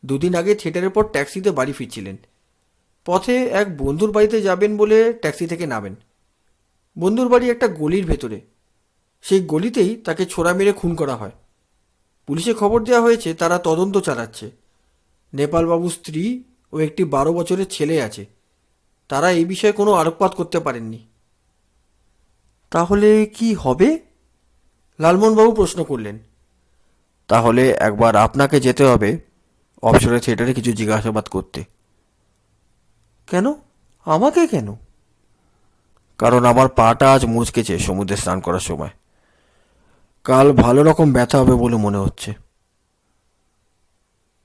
2 দিন আগে থিয়েটারের পর ট্যাক্সিতে বাড়ি ফিরছিলেন। পথে এক বন্ধুর বাড়িতে যাবেন বলে ট্যাক্সি থেকে নামেন। বন্ধুর বাড়ি একটা গলির ভেতরে। সেই গলিতেই তাকে ছোড়া মেরে খুন করা হয়। পুলিশে খবর দেওয়া হয়েছে, তারা তদন্ত চালাচ্ছে। নেপালবাবুর স্ত্রী ও একটি 12 বছরের ছেলে আছে। তারা এই বিষয়ে কোনো আলোকপাত করতে পারেননি। তাহলে কি হবে? লালমোহনবাবু প্রশ্ন করলেন। তাহলে একবার আপনাকে যেতে হবে অপসরা থিয়েটারে কিছু জিজ্ঞাসাবাদ করতে। কেন? আমাকে কেন? কারণ আমার পাটা আজ মুচকেছে সমুদ্রে স্নান করার সময়। কাল ভালো রকম ব্যথা হবে বলে মনে হচ্ছে।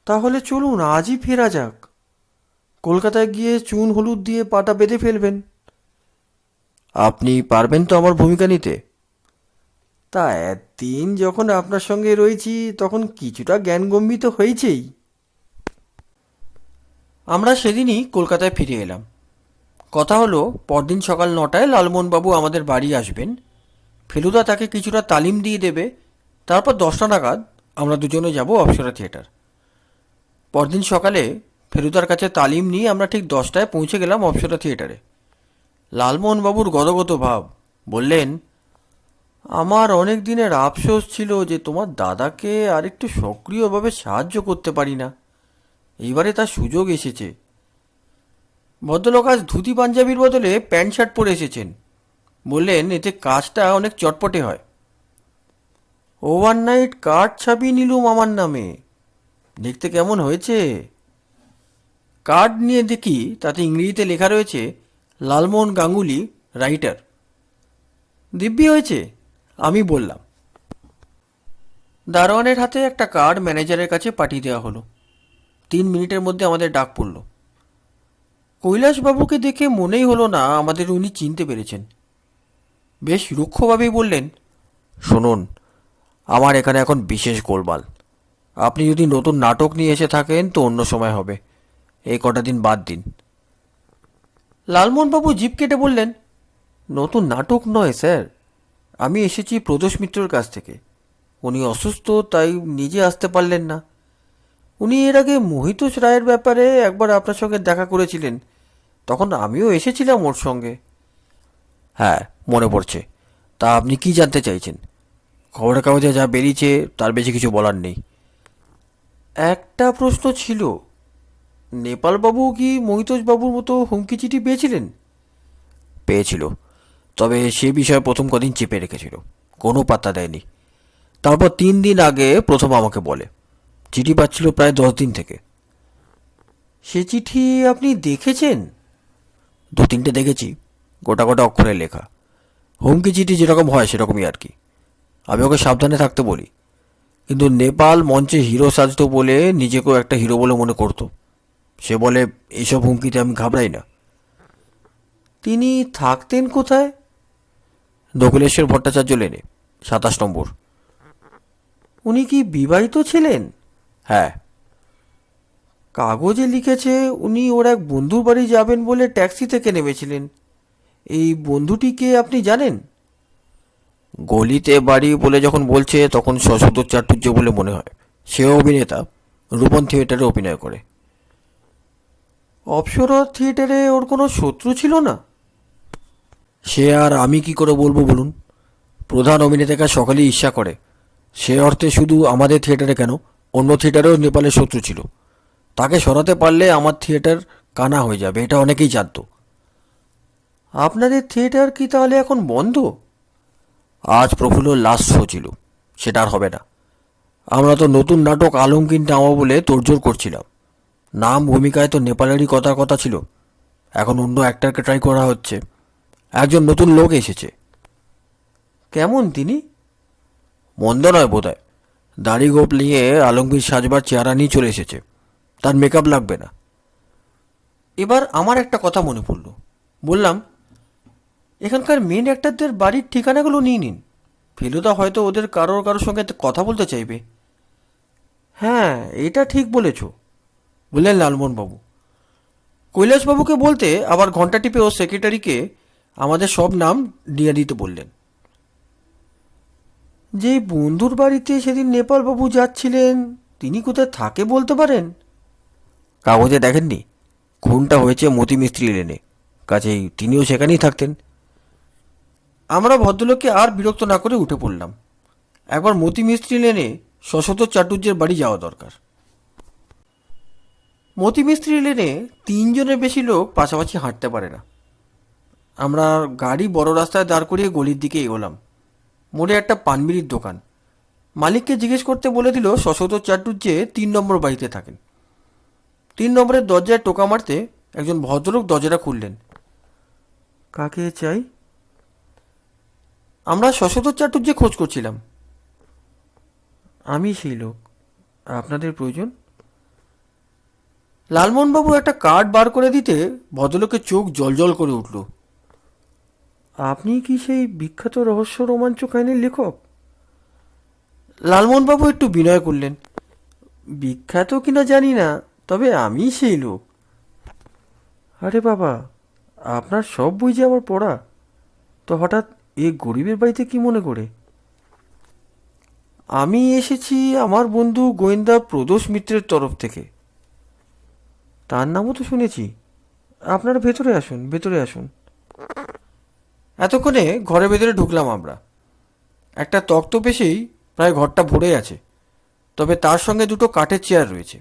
তাহলে চলুন আজই ফেরা যাক। কলকাতায় গিয়ে চুন হলুদ দিয়ে পাটা বেঁধে ফেলবেন। আপনি পারবেন তো আমার ভূমিকা নিতে? তা একদিন যখন আপনার সঙ্গে রয়েছি তখন কিছুটা জ্ঞানগম্যি তো হয়েছেই। আমরা সেদিনই কলকাতায় ফিরে এলাম। কথা হলো পরদিন সকাল 9টায় লালমোহনবাবু আমাদের বাড়ি আসবেন। ফেলুদা তাকে কিছুটা তালিম দিয়ে দেবে। তারপর 10টা নাগাদ আমরা দুজনে যাব অপ্সরা থিয়েটার। পরদিন সকালে ফেলুদার কাছে তালিম নিয়ে আমরা ঠিক 10টায় পৌঁছে গেলাম অপ্সরা থিয়েটারে। লালমোহনবাবুর গদগদ ভাব। বললেন, আমার অনেক দিনের আফসোস ছিল যে তোমার দাদাকে আরেকটু সক্রিয়ভাবে সাহায্য করতে পারি না। এইবারে তার সুযোগ এসেছে। ভদ্রলোক আজ ধুতি পাঞ্জাবির বদলে প্যান্ট শার্ট পরে এসেছেন। বললেন এতে কাজটা অনেক চটপটে হয়। ওভারনাইট কার্ড ছাপিয়ে নিলুম আমার নামে। দেখতে কেমন হয়েছে? কার্ড নিয়ে দেখি তাতে ইংরেজিতে লেখা রয়েছে লালমোহন গাঙ্গুলি, রাইটার। দিব্যি হয়েছে, আমি বললাম। দারোয়ানের হাতে একটা কার্ড ম্যানেজারের কাছে পাঠিয়ে দেওয়া হলো। 3 মিনিটের মধ্যে আমাদের ডাক পড়ল। কৈলাসবাবুকে দেখে মনেই হলো না আমাদের উনি চিনতে পেরেছেন। বেশ রুক্ষভাবেই বললেন, শুনুন, আমার এখানে এখন বিশেষ গোলমাল। আপনি যদি নতুন নাটক নিয়ে এসে থাকেন তো অন্য সময় হবে, এই কটা দিন বাদ দিন। লালমোহনবাবু জিভ কেটে বললেন, নতুন নাটক নয় স্যার, আমি এসেছি প্রদোষ মিত্রর কাছ থেকে। উনি অসুস্থ, তাই নিজে আসতে পারলেন না। উনি এর আগে মোহিতোষ রায়ের ব্যাপারে একবার আপনার সঙ্গে দেখা করেছিলেন, তখন আমিও এসেছিলাম ওর সঙ্গে। হ্যাঁ, মনে পড়ছে। তা আপনি কি জানতে চাইছেন? খবরের কাগজে যা বেরিয়েছে তার বেশি কিছু বলার নেই। একটা প্রশ্ন ছিল, নেপালবাবু কি মোহিতোষবাবুর মতো হুমকি চিঠি পেয়েছিলেন? পেয়েছিল, তবে সে বিষয়ে প্রথম কদিন চেপে রেখেছিল, কোনো পাত্তা দেয়নি। তারপর 3 দিন আগে প্রথম আমাকে বলে। চিঠি পাচ্ছিল প্রায় 10 দিন থেকে। সে চিঠি আপনি দেখেছেন? 2-3টে দেখেছি, গোটা গোটা অক্ষরে লেখা। হুমকি চিঠি যেরকম হয় সেরকমই আর কি। আমি ওকে সাবধানে থাকতে বলি, কিন্তু নেপাল মঞ্চে হিরো সাজতো বলে নিজেকেও একটা হিরো বলে মনে করতো। সে বলে এইসব হুমকিতে আমি ঘাবড়াই না। তিনি থাকতেন কোথায়? নকুলেশ্বর ভট্টাচার্য লেনে, 27 নম্বর। উনি কি বিবাহিত ছিলেন? হ্যাঁ। কাগজে লিখেছে উনি ওর এক বন্ধুর বাড়ি যাবেন বলে ট্যাক্সি থেকে নেমেছিলেন। এই বন্ধুটিকে আপনি জানেন? গলিতে বাড়ি বলে যখন বলছে তখন শশধর চাটুর্য বলে মনে হয়। সেও অভিনেতা, রূপন থিয়েটারে অভিনয় করে। অপ্সরা থিয়েটারে ওর কোনো শত্রু ছিল না? সে আর আমি কি করে বলবো বলুন। প্রধান অভিনেতাকে সকালেই ঈর্ষা করে। সে অর্থে শুধু আমাদের থিয়েটারে কেন, অন্য থিয়েটারেও নেপালের শত্রু ছিল। তাকে সরাতে পারলে আমার থিয়েটার কানা হয়ে যাবে, এটা অনেকেই জানতো। আপনাদের থিয়েটার কি তাহলে এখন বন্ধ? আজ প্রফুল্লর লাস্ট শো ছিল, সেটা আর হবে না। আমরা তো নতুন নাটক আলমগীর নামা বলে তোড়জোড় করছিলাম। নাম ভূমিকায় তো নেপালেরই কথার কথা ছিল। এখন অন্য অ্যাক্টরকে ট্রাই করা হচ্ছে। একজন নতুন লোক এসেছে। কেমন তিনি? মন্দ নয় বোধহয়। দাড়ি গোপ নিয়ে আলমগীর সাজবার চেহারা নিয়ে চলে এসেছে। তার মেকআপ লাগবে না। এবার আমার একটা কথা মনে পড়ল। বললাম, এখানকার মেন অ্যাক্টরদের বাড়ির ঠিকানাগুলো নিয়ে নিন। ফেলুদা হয়তো ওদের কারোর সঙ্গে কথা বলতে চাইবে। হ্যাঁ, এটা ঠিক বলেছ, বললেন লালমোহনবাবু। কৈলাসবাবুকে বলতে আবার ঘণ্টা টিপে ও সেক্রেটারিকে আমাদের সব নাম দিয়ে দিতে বললেন। যে বন্ধুর বাড়িতে সেদিন নেপালবাবু যাচ্ছিলেন, তিনি কোথায় থাকে বলতে পারেন? কাগজে দেখেননি? খুনটা হয়েছে মতি মিস্ত্রি লেনে, কাজেই তিনিও সেখানেই থাকতেন। আমরা ভদ্রলোককে আর বিরক্ত না করে উঠে পড়লাম। একবার মতি মিস্ত্রি লেনে শশধর চাটুর্যের বাড়ি যাওয়া দরকার। মতি মিস্ত্রি লেনে 3জনের বেশি লোক পাশাপাশি হাঁটতে পারে না। আমরা গাড়ি বড় রাস্তায় দাঁড় করিয়ে গলির দিকে এগোলাম। মোড়ে একটা পানবিড়ির দোকান। মালিককে জিজ্ঞেস করতে বলে দিল শশধর চাটুর্যে 3 নম্বর বাড়িতে থাকেন। 3 নম্বরের দরজায় টোকা মারতে একজন ভদ্রলোক দরজাটা খুললেন। কাকে চাই? আমরা শশধর চাটুর্যে খোঁজ করছিলাম। আমি সেই লোক। আপনাদের প্রয়োজন? লালমোহনবাবু একটা কার্ড বার করে দিতে ভদ্রলোকের চোখ জলজল করে উঠল। আপনি কি সেই বিখ্যাত রহস্য রোমাঞ্চ কাহিনীর লেখক? লালমোহনবাবু একটু বিনয় করলেন। বিখ্যাত কিনা জানি না, তবে আমি সেই লোক। আরে বাবা, আপনার সব বই যে আমার পড়া, তো হঠাৎ এ গরিবের বাড়িতে কি মনে করে? আমি এসেছি আমার বন্ধু গোয়েন্দা প্রদোষ মিত্রের তরফ থেকে। তার নামও তো শুনেছি। আপনারা ভেতরে আসুন, ভেতরে আসুন। এতক্ষণে ঘরের ভেতরে ঢুকলাম আমরা। একটা তক্ত পেশেই প্রায় ঘরটা ভরে আছে, তবে তার সঙ্গে দুটো কাঠের চেয়ার রয়েছে।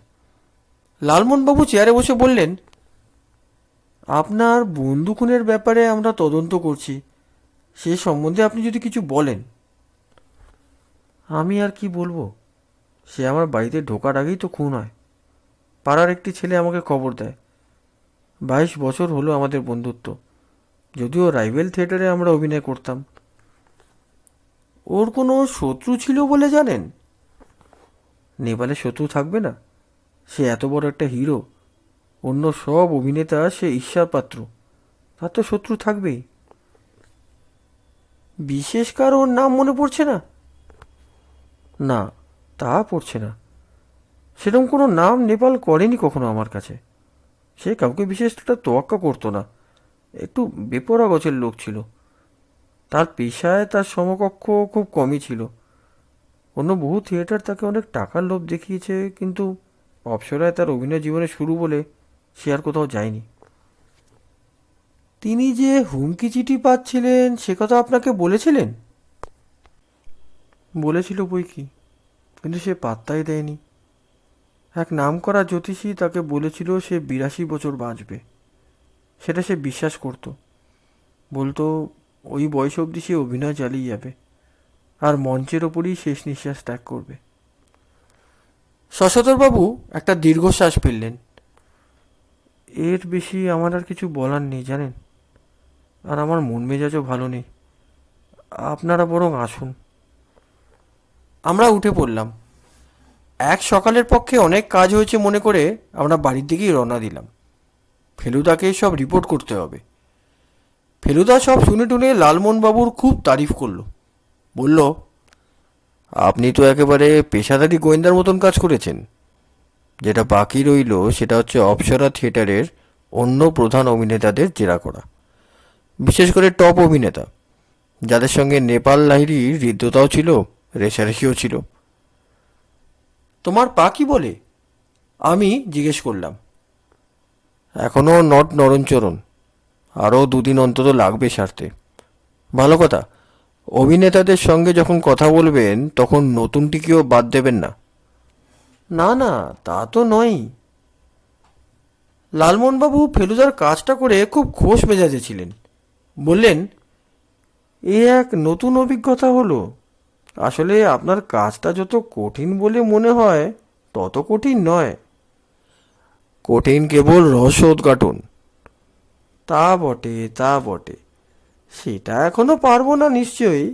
লালমোহনবাবু চেয়ারে বসে বললেন, আপনার বন্ধু খুনের ব্যাপারে আমরা তদন্ত করছি, সে সম্বন্ধে আপনি যদি কিছু বলেন। আমি আর কি বলবো, সে আমার বাড়িতে ঢোকার আগেই তো খুন হয়। পাড়ার একটি ছেলে আমাকে খবর দেয়। 22 বছর হলো আমাদের বন্ধুত্ব, যদিও রাইভেল থিয়েটারে আমরা অভিনয় করতাম। ওর কোনো শত্রু ছিল বলে জানেন? নেপালে শত্রু থাকবে না? সে এত বড় একটা হিরো, অন্য সব অভিনেতা সে ঈর্ষার পাত্র, তার তো শত্রু থাকবেই। বিশেষ কারোর নাম মনে পড়ছে না? না, তা পড়ছে না। সেরকম কোনো নাম নেপাল করেনি কখনো আমার কাছে। সে কাউকে বিশেষ একটা তোয়াক্কা করতো না, একটু বেপরা গছের লোক ছিল। তার পেশায় তার সমকক্ষ খুব কমই ছিল। অন্য বহু থিয়েটার তাকে অনেক টাকার লোভ দেখিয়েছে, কিন্তু অপ্সরায় তার অভিনয় জীবনে শুরু বলে সে আর কোথাও যায়নি। তিনি যে হুমকি চিঠি পাচ্ছিলেন সে কথা আপনাকে বলেছিলেন? বলেছিল বই কি, কিন্তু সে পাত্তাই দেয়নি। এক নামকরা জ্যোতিষী তাকে বলেছিল সে 82 বছর বাঁচবে। সেটা সে বিশ্বাস করত। বলতো ওই বয়স অবধি সে অভিনয় চালিয়ে যাবে, আর মঞ্চের ওপরই শেষ নিঃশ্বাস ত্যাগ করবে। শশধরবাবু একটা দীর্ঘশ্বাস ফেললেন। এর বেশি আমার আর কিছু বলার নেই জানেন, আর আমার মন মেজাজও ভালো নেই। আপনারা বরং আসুন। আমরা উঠে পড়লাম। এক সকালের পক্ষে অনেক কাজ হয়েছে মনে করে আমরা বাড়ির দিকেই রওনা দিলাম। ফেলুদাকে সব রিপোর্ট করতে হবে। ফেলুদা সব শুনে টুনে লালমোহনবাবুর খুব তারিফ করলো। বলল, আপনি তো একেবারে পেশাদারি গোয়েন্দার মতন কাজ করেছেন। যেটা বাকি রইল সেটা হচ্ছে অপ্সরা থিয়েটারের অন্য প্রধান অভিনেতাদের জেরা করা, বিশেষ করে টপ অভিনেতা, যাদের সঙ্গে নেপাল লাহিড়ির হৃদ্যতাও ছিল, রেশারেশিও ছিল। তোমার পা কি বলে? আমি জিজ্ঞেস করলাম। এখনও নট নরণচরণ, আরও 2 দিন অন্তত লাগবে সারতে। ভালো কথা, অভিনেতাদের সঙ্গে যখন কথা বলবেন তখন নতুনটিকেও বাদ দেবেন না। না না, তা তো নয়ই। লালমোহনবাবু ফেলুদার কাজটা করে খুব খোশ মেজাজে ছিলেন। বললেন, এ এক নতুন অভিজ্ঞতা হলো। আসলে আপনার কাজটা যত কঠিন বলে মনে হয় তত কঠিন নয়। কঠিন কেবল রহস্য উদ্ঘাটন। তা বটে, তা বটে। সেটা এখনো পারবো না নিশ্চয়ই,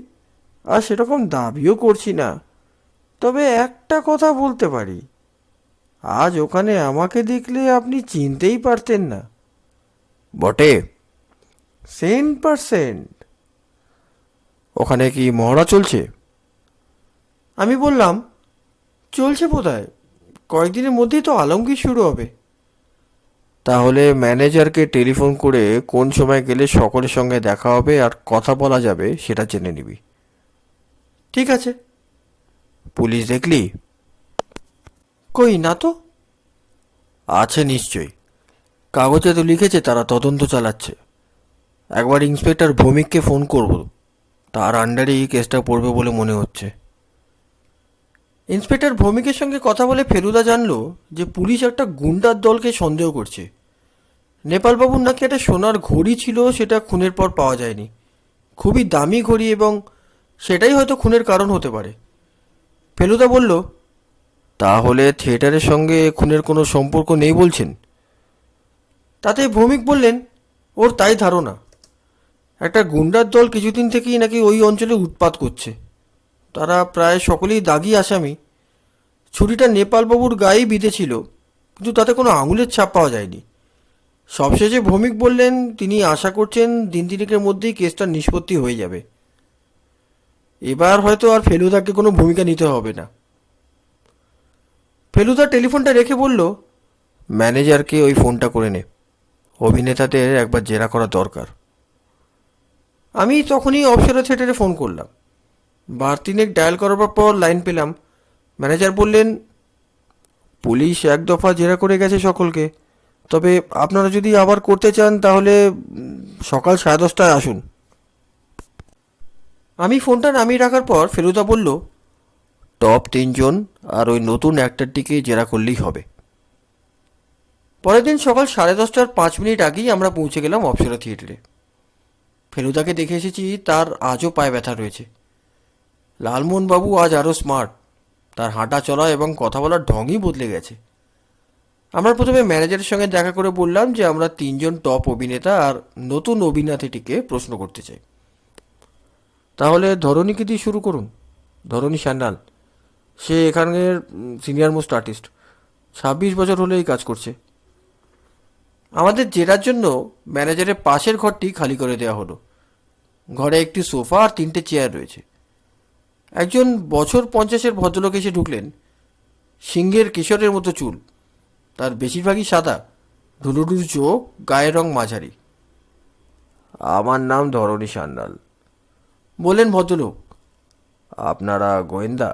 আর সেরকম দাবিও করছি না। তবে একটা কথা বলতে পারি, আজ ওখানে আমাকে দেখলে আপনি চিনতেই পারতেন না। বটে? 100%। ওখানে কি মহড়া চলছে? আমি বললাম, চলছে বোধহয়, কয়েকদিনের মধ্যেই তো আলমগীর শুরু হবে। তাহলে ম্যানেজারকে টেলিফোন করে কোন সময় গেলে সকলের সঙ্গে দেখা হবে আর কথা বলা যাবে সেটা জেনে নিবি। ঠিক আছে। পুলিশ দেখলি? কই না তো। আছে নিশ্চয়ই, কাগজে তো লিখেছে তারা তদন্ত চালাচ্ছে। একবার ইন্সপেক্টর ভৌমিককে ফোন করব, তার আন্ডারেই কেসটা পড়বে বলে মনে হচ্ছে। ইন্সপেক্টর ভৌমিকের সঙ্গে কথা বলে ফেলুদা জানলো যে পুলিশ একটা গুন্ডার দলকে সন্দেহ করছে। নেপালবাবুর নাকি একটা সোনার ঘড়ি ছিল, সেটা খুনের পর পাওয়া যায়নি। খুবই দামি ঘড়ি, এবং সেটাই হয়তো খুনের কারণ হতে পারে। ফেলুদা বলল, তাহলে থিয়েটারের সঙ্গে খুনের কোনো সম্পর্ক নেই বলছেন? তাতে ভৌমিক বললেন, ওর তাই ধারণা। একটা গুন্ডার দল কিছুদিন থেকেই নাকি ওই অঞ্চলে উৎপাত করছে। তারা প্রায় সকলেই দাগি আসামি। ছুরিটা নেপালবাবুর গায়েই বিঁধেছিল, কিন্তু তাতে কোনো আঙুলের ছাপ পাওয়া যায়নি। সবশেষে ভৌমিক বললেন তিনি আশা করছেন 3 দিনের মধ্যেই কেসটা নিষ্পত্তি হয়ে যাবে। এবার হয়তো আর ফেলুদাকে কোনো ভূমিকা নিতে হবে না। ফেলুদা টেলিফোনটা রেখে বলল, ম্যানেজারকে ওই ফোনটা করে নে, অভিনেতাদের একবার জেরা করা দরকার। আমি তখনই অপসরা থিয়েটারে ফোন করলাম। 2-3 ডায়াল করার পর লাইন পেলাম। ম্যানেজার বললেন, পুলিশ 1 দফা জেরা করে গেছে সকলকে, তবে আপনারা যদি আবার করতে চান তাহলে সকাল 10:30টায় আসুন। আমি ফোনটা নামিয়ে রাখার পর ফেলুদা বলল, টপ 3 জন আর ওই নতুন অ্যাক্টরটিকে জেরা করলেই হবে। পরের দিন সকাল 10:30 আগেই আমরা পৌঁছে গেলাম অপ্সরা থিয়েটারে। ফেলুদাকে দেখে এসেছি, তার আজও পায়ে ব্যথা রয়েছে। লালমোহনবাবু আজ আরও স্মার্ট, তার হাঁটা চলা এবং কথা বলার ঢংই বদলে গেছে। আমরা প্রথমে ম্যানেজারের সঙ্গে দেখা করে বললাম যে আমরা 3জন টপ অভিনেতা আর নতুন অভিনেত্রীটিকে প্রশ্ন করতে চাই। তাহলে ধরণীকে দিয়ে শুরু করুন। ধরণী সান্যাল, সে এখানের সিনিয়র মোস্ট আর্টিস্ট, 26 বছর হলে এই কাজ করছে। আমাদের জেরার জন্য ম্যানেজারের পাশের ঘরটি খালি করে দেওয়া হলো। ঘরে একটি সোফা আর 3টে চেয়ার রয়েছে। একজন বছর 50-এর ভদ্রলোক এসে ঢুকলেন। সিংহের কিশোরের মতো চুল, তার বেশিরভাগই সাদা, ঢুলুঢুলু চোখ, গায়ের রং মাঝারি। আমার নাম ধরণী সান্যাল, বললেন ভদ্রলোক। আপনারা গোয়েন্দা?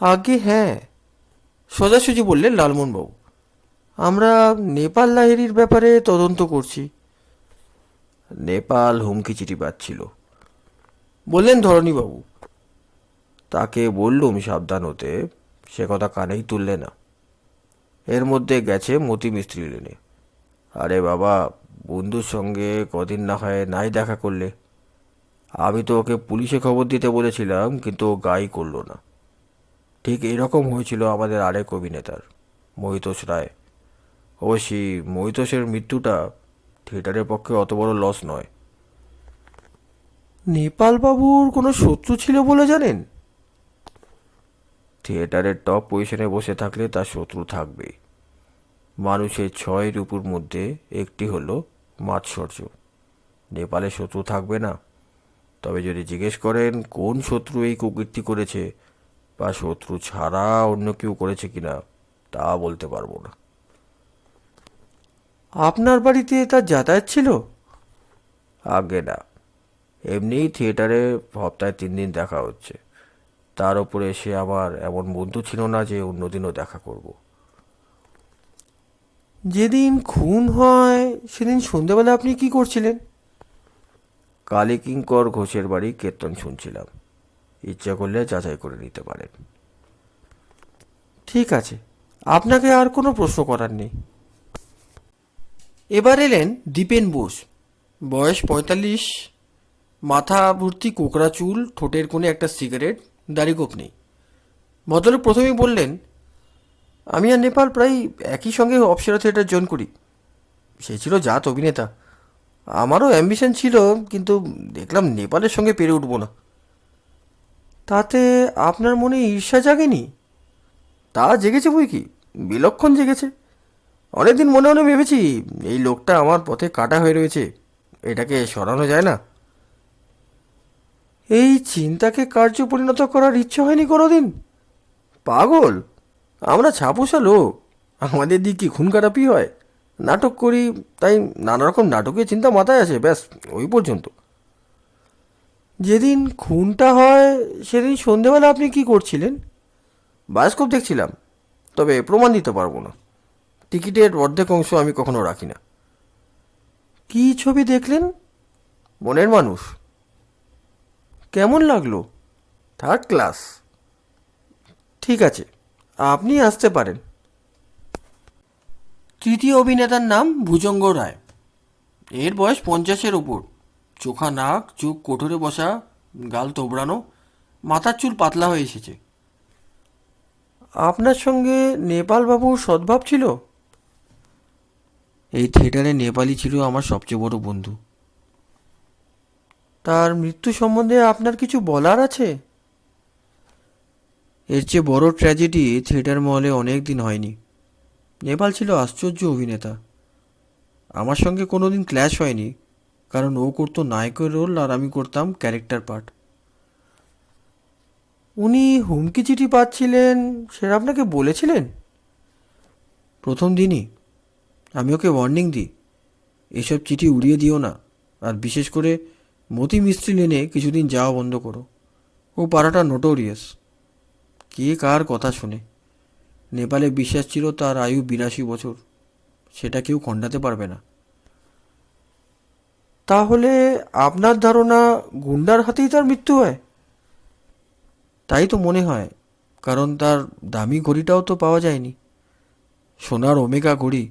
আগে হ্যাঁ, সোজাসুজি বললেন লালমোহনবাবু। আমরা নেপাল লাহিড়ীর ব্যাপারে তদন্ত করছি। নেপাল হুমকি চিঠি পাচ্ছিল, বললেন ধরণীবাবু। তাকে বললুম সাবধান হতে, সে কথা কানেই তুললে না। এর মধ্যে গেছে মতি মিস্ত্রি লেনে। আরে বাবা, বন্ধুর সঙ্গে কদিন না হয় নাই দেখা করলে। আমি তো ওকে পুলিশে খবর দিতে বলেছিলাম, কিন্তু ও গাই করলো না। ঠিক এরকম হয়েছিল আমাদের আরেক অভিনেতার, মহিতোষ রায়। অবশ্যই মহিতোষের মৃত্যুটা থিয়েটারের পক্ষে অত বড় লস নয়। নেপালবাবুর কোনো শত্রু ছিল বলে জানেন? থিয়েটারের টপ পজিশনে বসে থাকলে তার শত্রু থাকবেই। মানুষের 6 রূপের মধ্যে একটি হলো মাৎসর্য। নেপালে শত্রু থাকবে না? তবে যদি জিজ্ঞেস করেন কোন শত্রু এই কুকীর্তি করেছে, বা শত্রু ছাড়া অন্য কেউ করেছে কিনা, তা বলতে পারবো না। আপনার বাড়িতে তার যাতায়াত ছিল? আগে না, এমনিই থিয়েটারে সপ্তাহে 3 দিন দেখা হচ্ছে। তার উপরে সে আমার এমন বন্ধু ছিল না যে অন্যদিনও দেখা করব। যেদিন খুন হয় সেদিন সন্ধ্যাবেলা আপনি কি করছিলেন? কালীকিঙ্কর ঘোষের বাড়ি কীর্তন শুনছিলাম। ইচ্ছা করলে যাচাই করে নিতে পারেন। ঠিক আছে, আপনাকে আর কোনো প্রশ্ন করার নেই। এবার এলেন দীপেন বোস, বয়স 45, মাথা ভর্তি কোকড়া চুল, ঠোঁটের কোণে একটা সিগারেট, দাড়িগোঁফ নেই। ভদ্রলোক প্রথমেই বললেন, আমি আর নেপাল প্রায় একই সঙ্গে অপ্সরা থিয়েটার জয়েন করি। সে ছিল জাত অভিনেতা, আমারও অ্যাম্বিশন ছিল, কিন্তু দেখলাম নেপালের সঙ্গে পেরে উঠব না। তাতে আপনার মনে ঈর্ষা জাগেনি? তা জেগেছে বই কি, বিলক্ষণ জেগেছে। অনেকদিন মনে মনে ভেবেছি এই লোকটা আমার পথে কাটা হয়ে রয়েছে, এটাকে সরানো যায় না। এই চিন্তাকে কার্য পরিণত করার ইচ্ছে হয়নি কোনোদিন? পাগল, আমরা ছাপোষা লোক, আমাদের দিক কি খুন খারাপই হয়? নাটক করি, তাই নানা রকম নাটকের চিন্তা মাথায় আসে, ব্যাস ওই পর্যন্ত। যেদিন খুনটা হয় সেদিন সন্ধেবেলা আপনি কি করছিলেন? বায়োস্কোপ দেখছিলাম, তবে প্রমাণ দিতে পারবো না। টিকিটের অর্ধেক অংশ আমি কখনো রাখি না। কি ছবি দেখলেন? মনের মানুষ। কেমন লাগলো? 3rd class. ঠিক আছে, আপনি আসতে পারেন। তৃতীয় অভিনেতার নাম ভুজঙ্গ রায়। এর বয়স 50-এর ওপর, চোখা নাক, চোখ কোটরে বসা, গাল তোবড়ানো, মাথার চুল পাতলা হয়ে এসেছে। আপনার সঙ্গে নেপালবাবুর সদ্ভাব ছিল? এই থিয়েটারে নেপালি ছিল আমার সবচেয়ে বড় বন্ধু। তার মৃত্যু সম্বন্ধে আপনার কিছু বলার আছে? এর চেয়ে বড় ট্র্যাজেডি থিয়েটার মহলে অনেক দিন হয়নি। নেপাল ছিল আশ্চর্য অভিনেতা। আমার সঙ্গে কোনোদিন ক্ল্যাশ হয়নি, কারণ ও করতো নায়কের রোল আর আমি করতাম ক্যারেক্টার পার্ট। উনি হুমকি চিঠি পাচ্ছিলেন সেটা আপনাকে বলেছিলেন? প্রথম দিনই আমি ওকে ওয়ার্নিং দিই, এসব চিঠি উড়িয়ে দিও না, আর বিশেষ করে মতি মিস্ত্রি লেনে কিছুদিন যাওয়া বন্ধ করো। ও পাড়াটা নোটোরিয়াস। কে কার কথা শুনে? নেপালে বিশ্বাস ছিল তার আয়ু 82 বছর, সেটা কেউ খণ্ডাতে পারবে না। তাহলে আপনার ধারণা গুন্ডার হাতেই তার মৃত্যু হয়? তাই তো মনে হয়, কারণ তার দামি ঘড়িটাও তো পাওয়া যায়নি। সোনার ওমেগা ঘড়ি,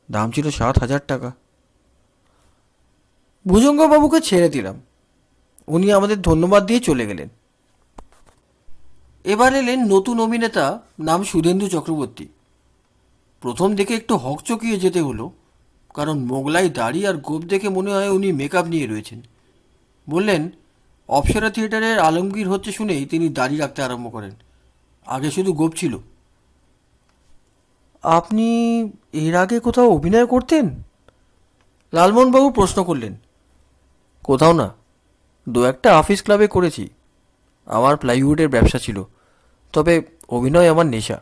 দাম ছিল 7,000 টাকা। ভুজঙ্গবাবুকে ছেড়ে দিলাম, উনি আমাদের ধন্যবাদ দিয়ে চলে গেলেন। এবার এলেন নতুন অভিনেতা, নাম সুধেন্দু চক্রবর্তী। প্রথম দেখে একটু হকচকিয়ে যেতে হলো, কারণ মোগলাই দাড়ি আর গোঁফ দেখে মনে হয় উনি মেকআপ নিয়ে রয়েছেন। বললেন, অপ্সরা থিয়েটারের আলমগীর হচ্ছে শুনেই তিনি দাড়ি রাখতে আরম্ভ করেন, আগে শুধু গোঁফ ছিল। আপনি এর আগে কোথাও অভিনয় করতেন? লালমোহনবাবু প্রশ্ন করলেন। কোথাও না, দু একটা অফিস ক্লাবে করেছি। আমার প্লাইউডের ব্যবসা ছিল, তবে অভিনয় আমার নেশা।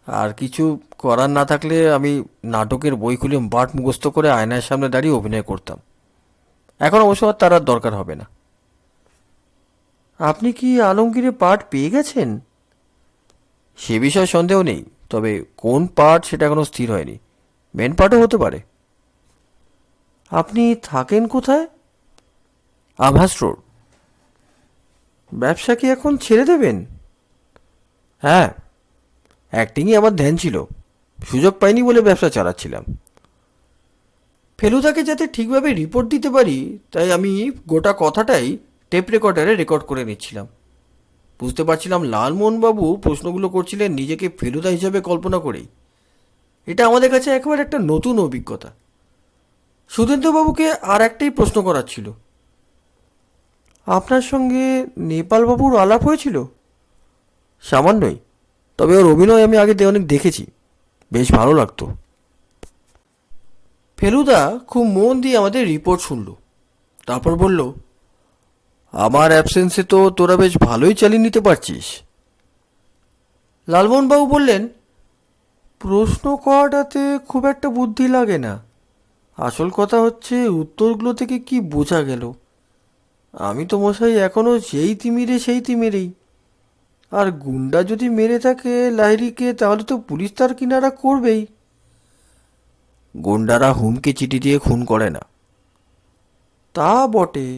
আর কিছু করার না থাকলে আমি নাটকের বই খুলে বাট মুখস্থ করে আয়নার সামনে দাঁড়িয়ে অভিনয় করতাম। এখন অবশ্য আর তার আর দরকার হবে না। আপনি কি আলমগীরে পার্ট পেয়ে গেছেন? সে বিষয়ে সন্দেহ নেই, তবে কোন পার্ট সেটা এখনও স্থির হয়নি। মেন পার্টও হতে পারে। আপনি থাকেন কোথায়? আভাস রোড। ব্যবসা কি এখন ছেড়ে দেবেন? হ্যাঁ, অ্যাক্টিংয়ে আমার ধ্যান ছিল, সুযোগ পাইনি বলে ব্যবসা চালাচ্ছিলাম। ফেলুদাকে যাতে ঠিকভাবে রিপোর্ট দিতে পারি, তাই আমি গোটা কথাটাই টেপ রেকর্ডারে রেকর্ড করে নিচ্ছিলাম। বুঝতে পারছিলাম লালমোহনবাবু প্রশ্নগুলো করছিলেন নিজেকে ফেলুদা হিসেবে কল্পনা করেই। এটা আমাদের কাছে একেবারে একটা নতুন অভিজ্ঞতা। সুধীন্দ্রবাবুকে আর একটাই প্রশ্ন করার ছিল। আপনার সঙ্গে নেপালবাবুর আলাপ হয়েছিল? সামান্যই, তবে ওর অভিনয় আমি আগে অনেক দেখেছি, বেশ ভালো লাগতো। ফেলুদা খুব মন দিয়ে আমাদের রিপোর্ট শুনল, তারপর বলল, আমার অ্যাবসেন্সে তো তোরা বেশ ভালোই চালিয়ে নিতে পারছিস। লালমোহনবাবু বললেন, প্রশ্ন করাটাতে খুব একটা বুদ্ধি লাগে না, আসল কথা হচ্ছে উত্তরগুলো থেকে কি বোঝা গেল। আমি তো মশাই এখনও সেই তিমিরে সেই তিমিরেই। আর গুন্ডা যদি মেরে থাকে লাহিড়িকে, তাহলে তো পুলিশ তার কিনারা করবেই। গুন্ডারা হুমকি চিঠি দিয়ে খুন করে না। তা বটে।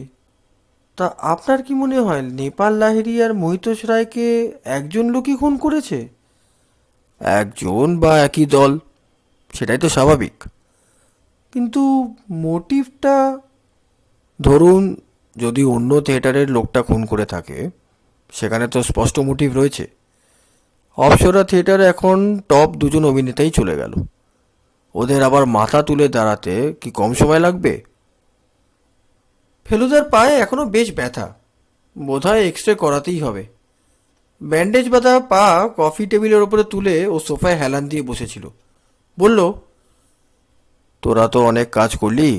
তা আপনার কি মনে হয় নেপাল লাহিড়ী আর মহিতোষ রায়কে একজন লোকই খুন করেছে? একজন বা একই দল, সেটাই তো স্বাভাবিক। কিন্তু মোটিভটা? ধরুন, যদি অন্য থিয়েটারের লোকটা খুন করে থাকে, সেখানে তো স্পষ্ট মোটিভ রয়েছে। অপ্সরা থিয়েটারে এখন টপ দুজন অভিনেতাই চলে গেল, ওদের আবার মাথা তুলে দাঁড়াতে কি কম সময় লাগবে? ফেলুদার পায়ে এখনও বেশ ব্যথা, বোধহয় এক্স রে করাতেই হবে। ব্যান্ডেজ বাঁধা পা কফি টেবিলের ওপরে তুলে ও সোফায় হেলান দিয়ে বসেছিল। বলল, তোরা তো অনেক কাজ করলি,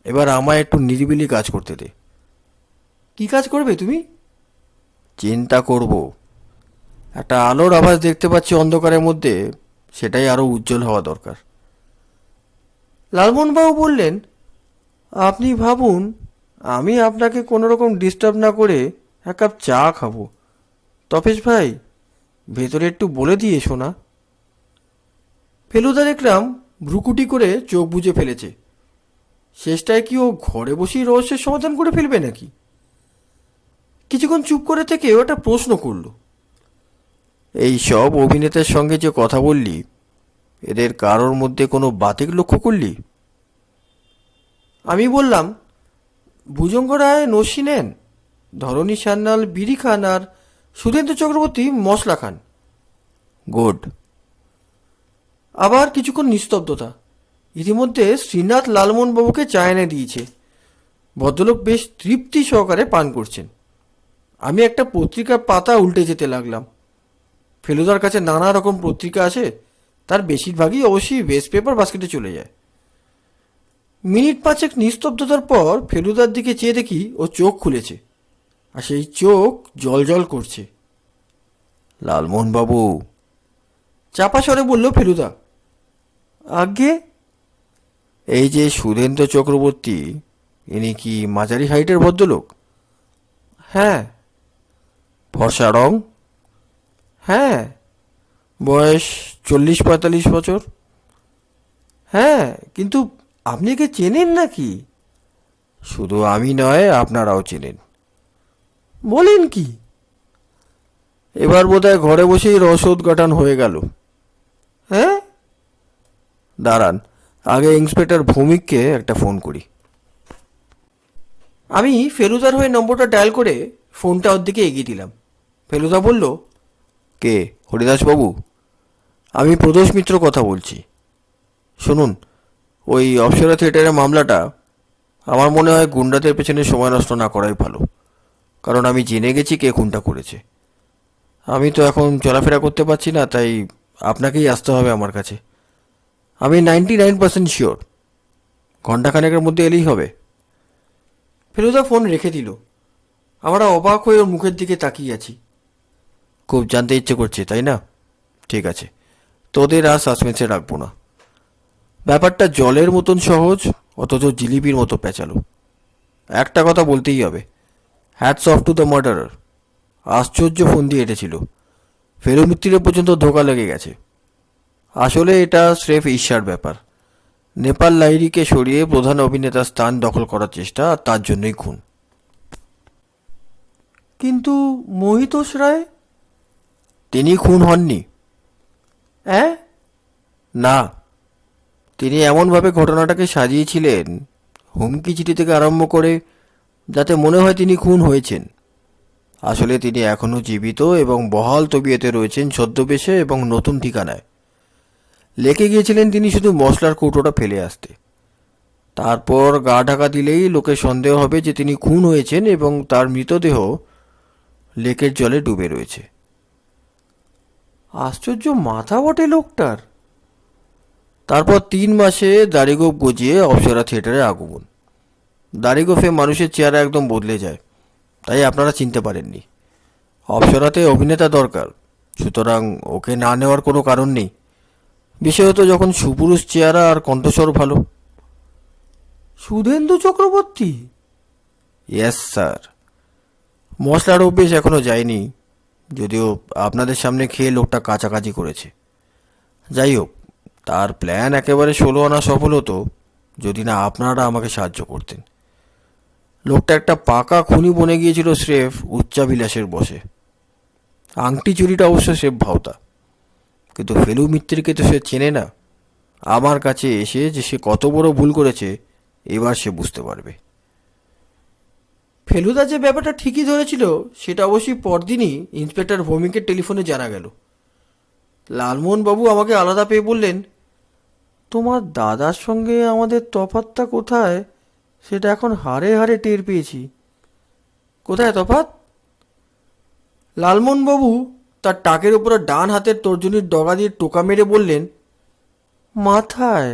এবার আমায় একটু নিরিবিলি কাজ করতে দে। কি কাজ করবে তুমি? চিন্তা করব। একটা আলোর আভাস দেখতে পাচ্ছি অন্ধকারের মধ্যে, সেটাই আরও উজ্জ্বল হওয়া দরকার। লালমোহনবাবু বললেন, আপনি ভাবুন, আমি আপনাকে কোনো রকম ডিস্টার্ব না করে এক কাপ চা খাবো। তপেশ ভাই, ভেতরে একটু বলে দিয়ে শোনা। ফেলুদা দেখলাম ভ্রুকুটি করে চোখ বুজে ফেলেছে। শেষটায় কি ও ঘরে বসেই রহস্যের সমাধান করে ফেলবে নাকি? কিছুক্ষণ চুপ করে থেকে ওটা প্রশ্ন করল, এই সব অভিনেতার সঙ্গে যে কথা বললি, এদের কারোর মধ্যে কোনো বাতিক লক্ষ্য করলি? আমি বললাম, ভুজঙ্গ রায় নস্যি নেন, ধরণী সান্যাল বিড়ি খান, আর সুধীন্দ্র চক্রবর্তী মশলা খান। গুড। আবার কিছুক্ষণ নিস্তব্ধতা। ইতিমধ্যে শ্রীনাথ লালমোহনবাবুকে চা এনে দিয়েছে। ভদ্রলোক বেশ তৃপ্তি সহকারে পান করছেন। আমি একটা পত্রিকার পাতা উল্টে যেতে লাগলাম। ফেলুদার কাছে নানা রকম পত্রিকা আছে, তার বেশিরভাগই অবশ্যই ওয়েস্ট পেপার বাস্কেটে চলে যায়। মিনিট পাঁচেক নিস্তব্ধতার পর ফেলুদার দিকে চেয়ে দেখি ও চোখ খুলেছে, আর সেই চোখ জল জল করছে। লালমোহনবাবু, চাপা স্বরে বলল ফেলুদা। আজ্ঞে? এই যে সুধীন্দ্র চক্রবর্তী, ইনি কি মাঝারি হাইটের ভদ্রলোক? হ্যাঁ। ফর্সা রং? হ্যাঁ। বয়স 40-45 বছর? হ্যাঁ, কিন্তু আপনি একে চেনেন নাকি? শুধু আমি নয়, আপনারাও চেনেন। বলেন কি? এবার বোধহয় ঘরে বসেই রহস্য উদ্ঘাটন হয়ে গেল। হ্যাঁ, দাঁড়ান, আগে ইন্সপেক্টর ভৌমিককে একটা ফোন করি। আমি ফেলুদার হয়ে নম্বরটা ডায়াল করে ফোনটা ওর দিকে এগিয়ে দিলাম। ফেলুদা বলল, কে? হরিদাসবাবু? আমি প্রদোষ মিত্র কথা বলছি। শুনুন, ওই অপ্সরা থিয়েটারের মামলাটা আমার মনে হয় গুন্ডাদের পেছনে সময় নষ্ট না করাই ভালো, কারণ আমি জেনে গেছি কে খুনটা করেছে। আমি তো এখন চলাফেরা করতে পারছি না, তাই আপনাকেই আসতে হবে আমার কাছে। আমি 99% শিওর। ঘণ্টাখানেকের মধ্যে এলেই হবে। ফেলুদা ফোন রেখে দিল। আমরা অবাক হয়ে ওর মুখের দিকে তাকিয়ে আছি। খুব জানতে ইচ্ছে করছে, তাই না? ঠিক আছে, তোদের আর সাসপেন্সে রাখবো না। ব্যাপারটা জলের মতন সহজ, অথচ জিলিপির মতো পেঁচালো। একটা কথা বলতেই হবে, hats off to the murderer. আশ্চর্য ফোন দিয়ে এটেছিল। ফেলু মিত্তিরের পর্যন্ত ধোকা লেগে গেছে। আসলে এটা স্রেফ ঈর্ষার ব্যাপার। নেপাল লাহিড়িকে সরিয়ে প্রধান অভিনেতার স্থান দখল করার চেষ্টা, আর তার জন্যই খুন। কিন্তু মহিতোষ রায়? তিনি খুন হননি। হ্যাঁ? না, তিনি এমনভাবে ঘটনাটাকে সাজিয়েছিলেন, হুমকি চিঠি থেকে আরম্ভ করে, যাতে মনে হয় তিনি খুন হয়েছেন। আসলে তিনি এখনও জীবিত এবং বহাল তবিয়তে রয়েছেন ছদ্মবেশে এবং নতুন ঠিকানায়। লেকে গিয়েছিলেন তিনি শুধু মশলার কৌটোটা ফেলে আসতে। তারপর গা ঢাকা দিলেই লোকের সন্দেহ হবে যে তিনি খুন হয়েছেন এবং তার মৃতদেহ লেকের জলে ডুবে রয়েছে। আশ্চর্য মাথা বটে লোকটার। তারপর 3 মাসে দাড়িগোঁফ গজিয়ে অপ্সরা থিয়েটারে আগমন। দাড়িগোঁফে মানুষের চেহারা একদম বদলে যায়, তাই আপনারা চিনতে পারেননি। অপ্সরাতে অভিনেতা দরকার, সুতরাং ওকে না নেওয়ার কোনো কারণ নেই, বিশেষত যখন সুপুরুষ চেহারা আর কণ্ঠস্বর ভালো। সুধেন্দু চক্রবর্তী? Yes sir. মশলার অভ্যেস এখনো যায়নি, যদিও আপনাদের সামনে খেয়ে লোকটা কাছাকাছি করেছে। যাই হোক, তার প্ল্যান একেবারে 16 আনা সফল হতো যদি না আপনারা আমাকে সাহায্য করতেন। লোকটা একটা পাকা খুনি বনে গিয়েছিল স্রেফ উচ্চাবিলাসের বশে। আংটি চুরিটা অবশ্য স্রেফ ভাওতা, কিন্তু ফেলু মিত্তিরকে তো সে চেনে না। আমার কাছে এসে যে সে কত বড় ভুল করেছে এবার সে বুঝতে পারবে। ফেলুদা যে ব্যাপারটা ঠিকই ধরেছিল সেটা অবশ্যই পরদিনই ইন্সপেক্টর ভৌমিকের টেলিফোনে জানা গেল। লালমোহনবাবু আমাকে আলাদা পেয়ে বললেন, তোমার দাদার সঙ্গে আমাদের তফাৎটা কোথায় সেটা এখন হাড়ে হাড়ে টের পেয়েছি। কোথায় তফাৎ? লালমোহনবাবু তার টাকের উপরে ডান হাতের তর্জনীর ডগা দিয়ে টোকা মেরে বললেন, মাথায়।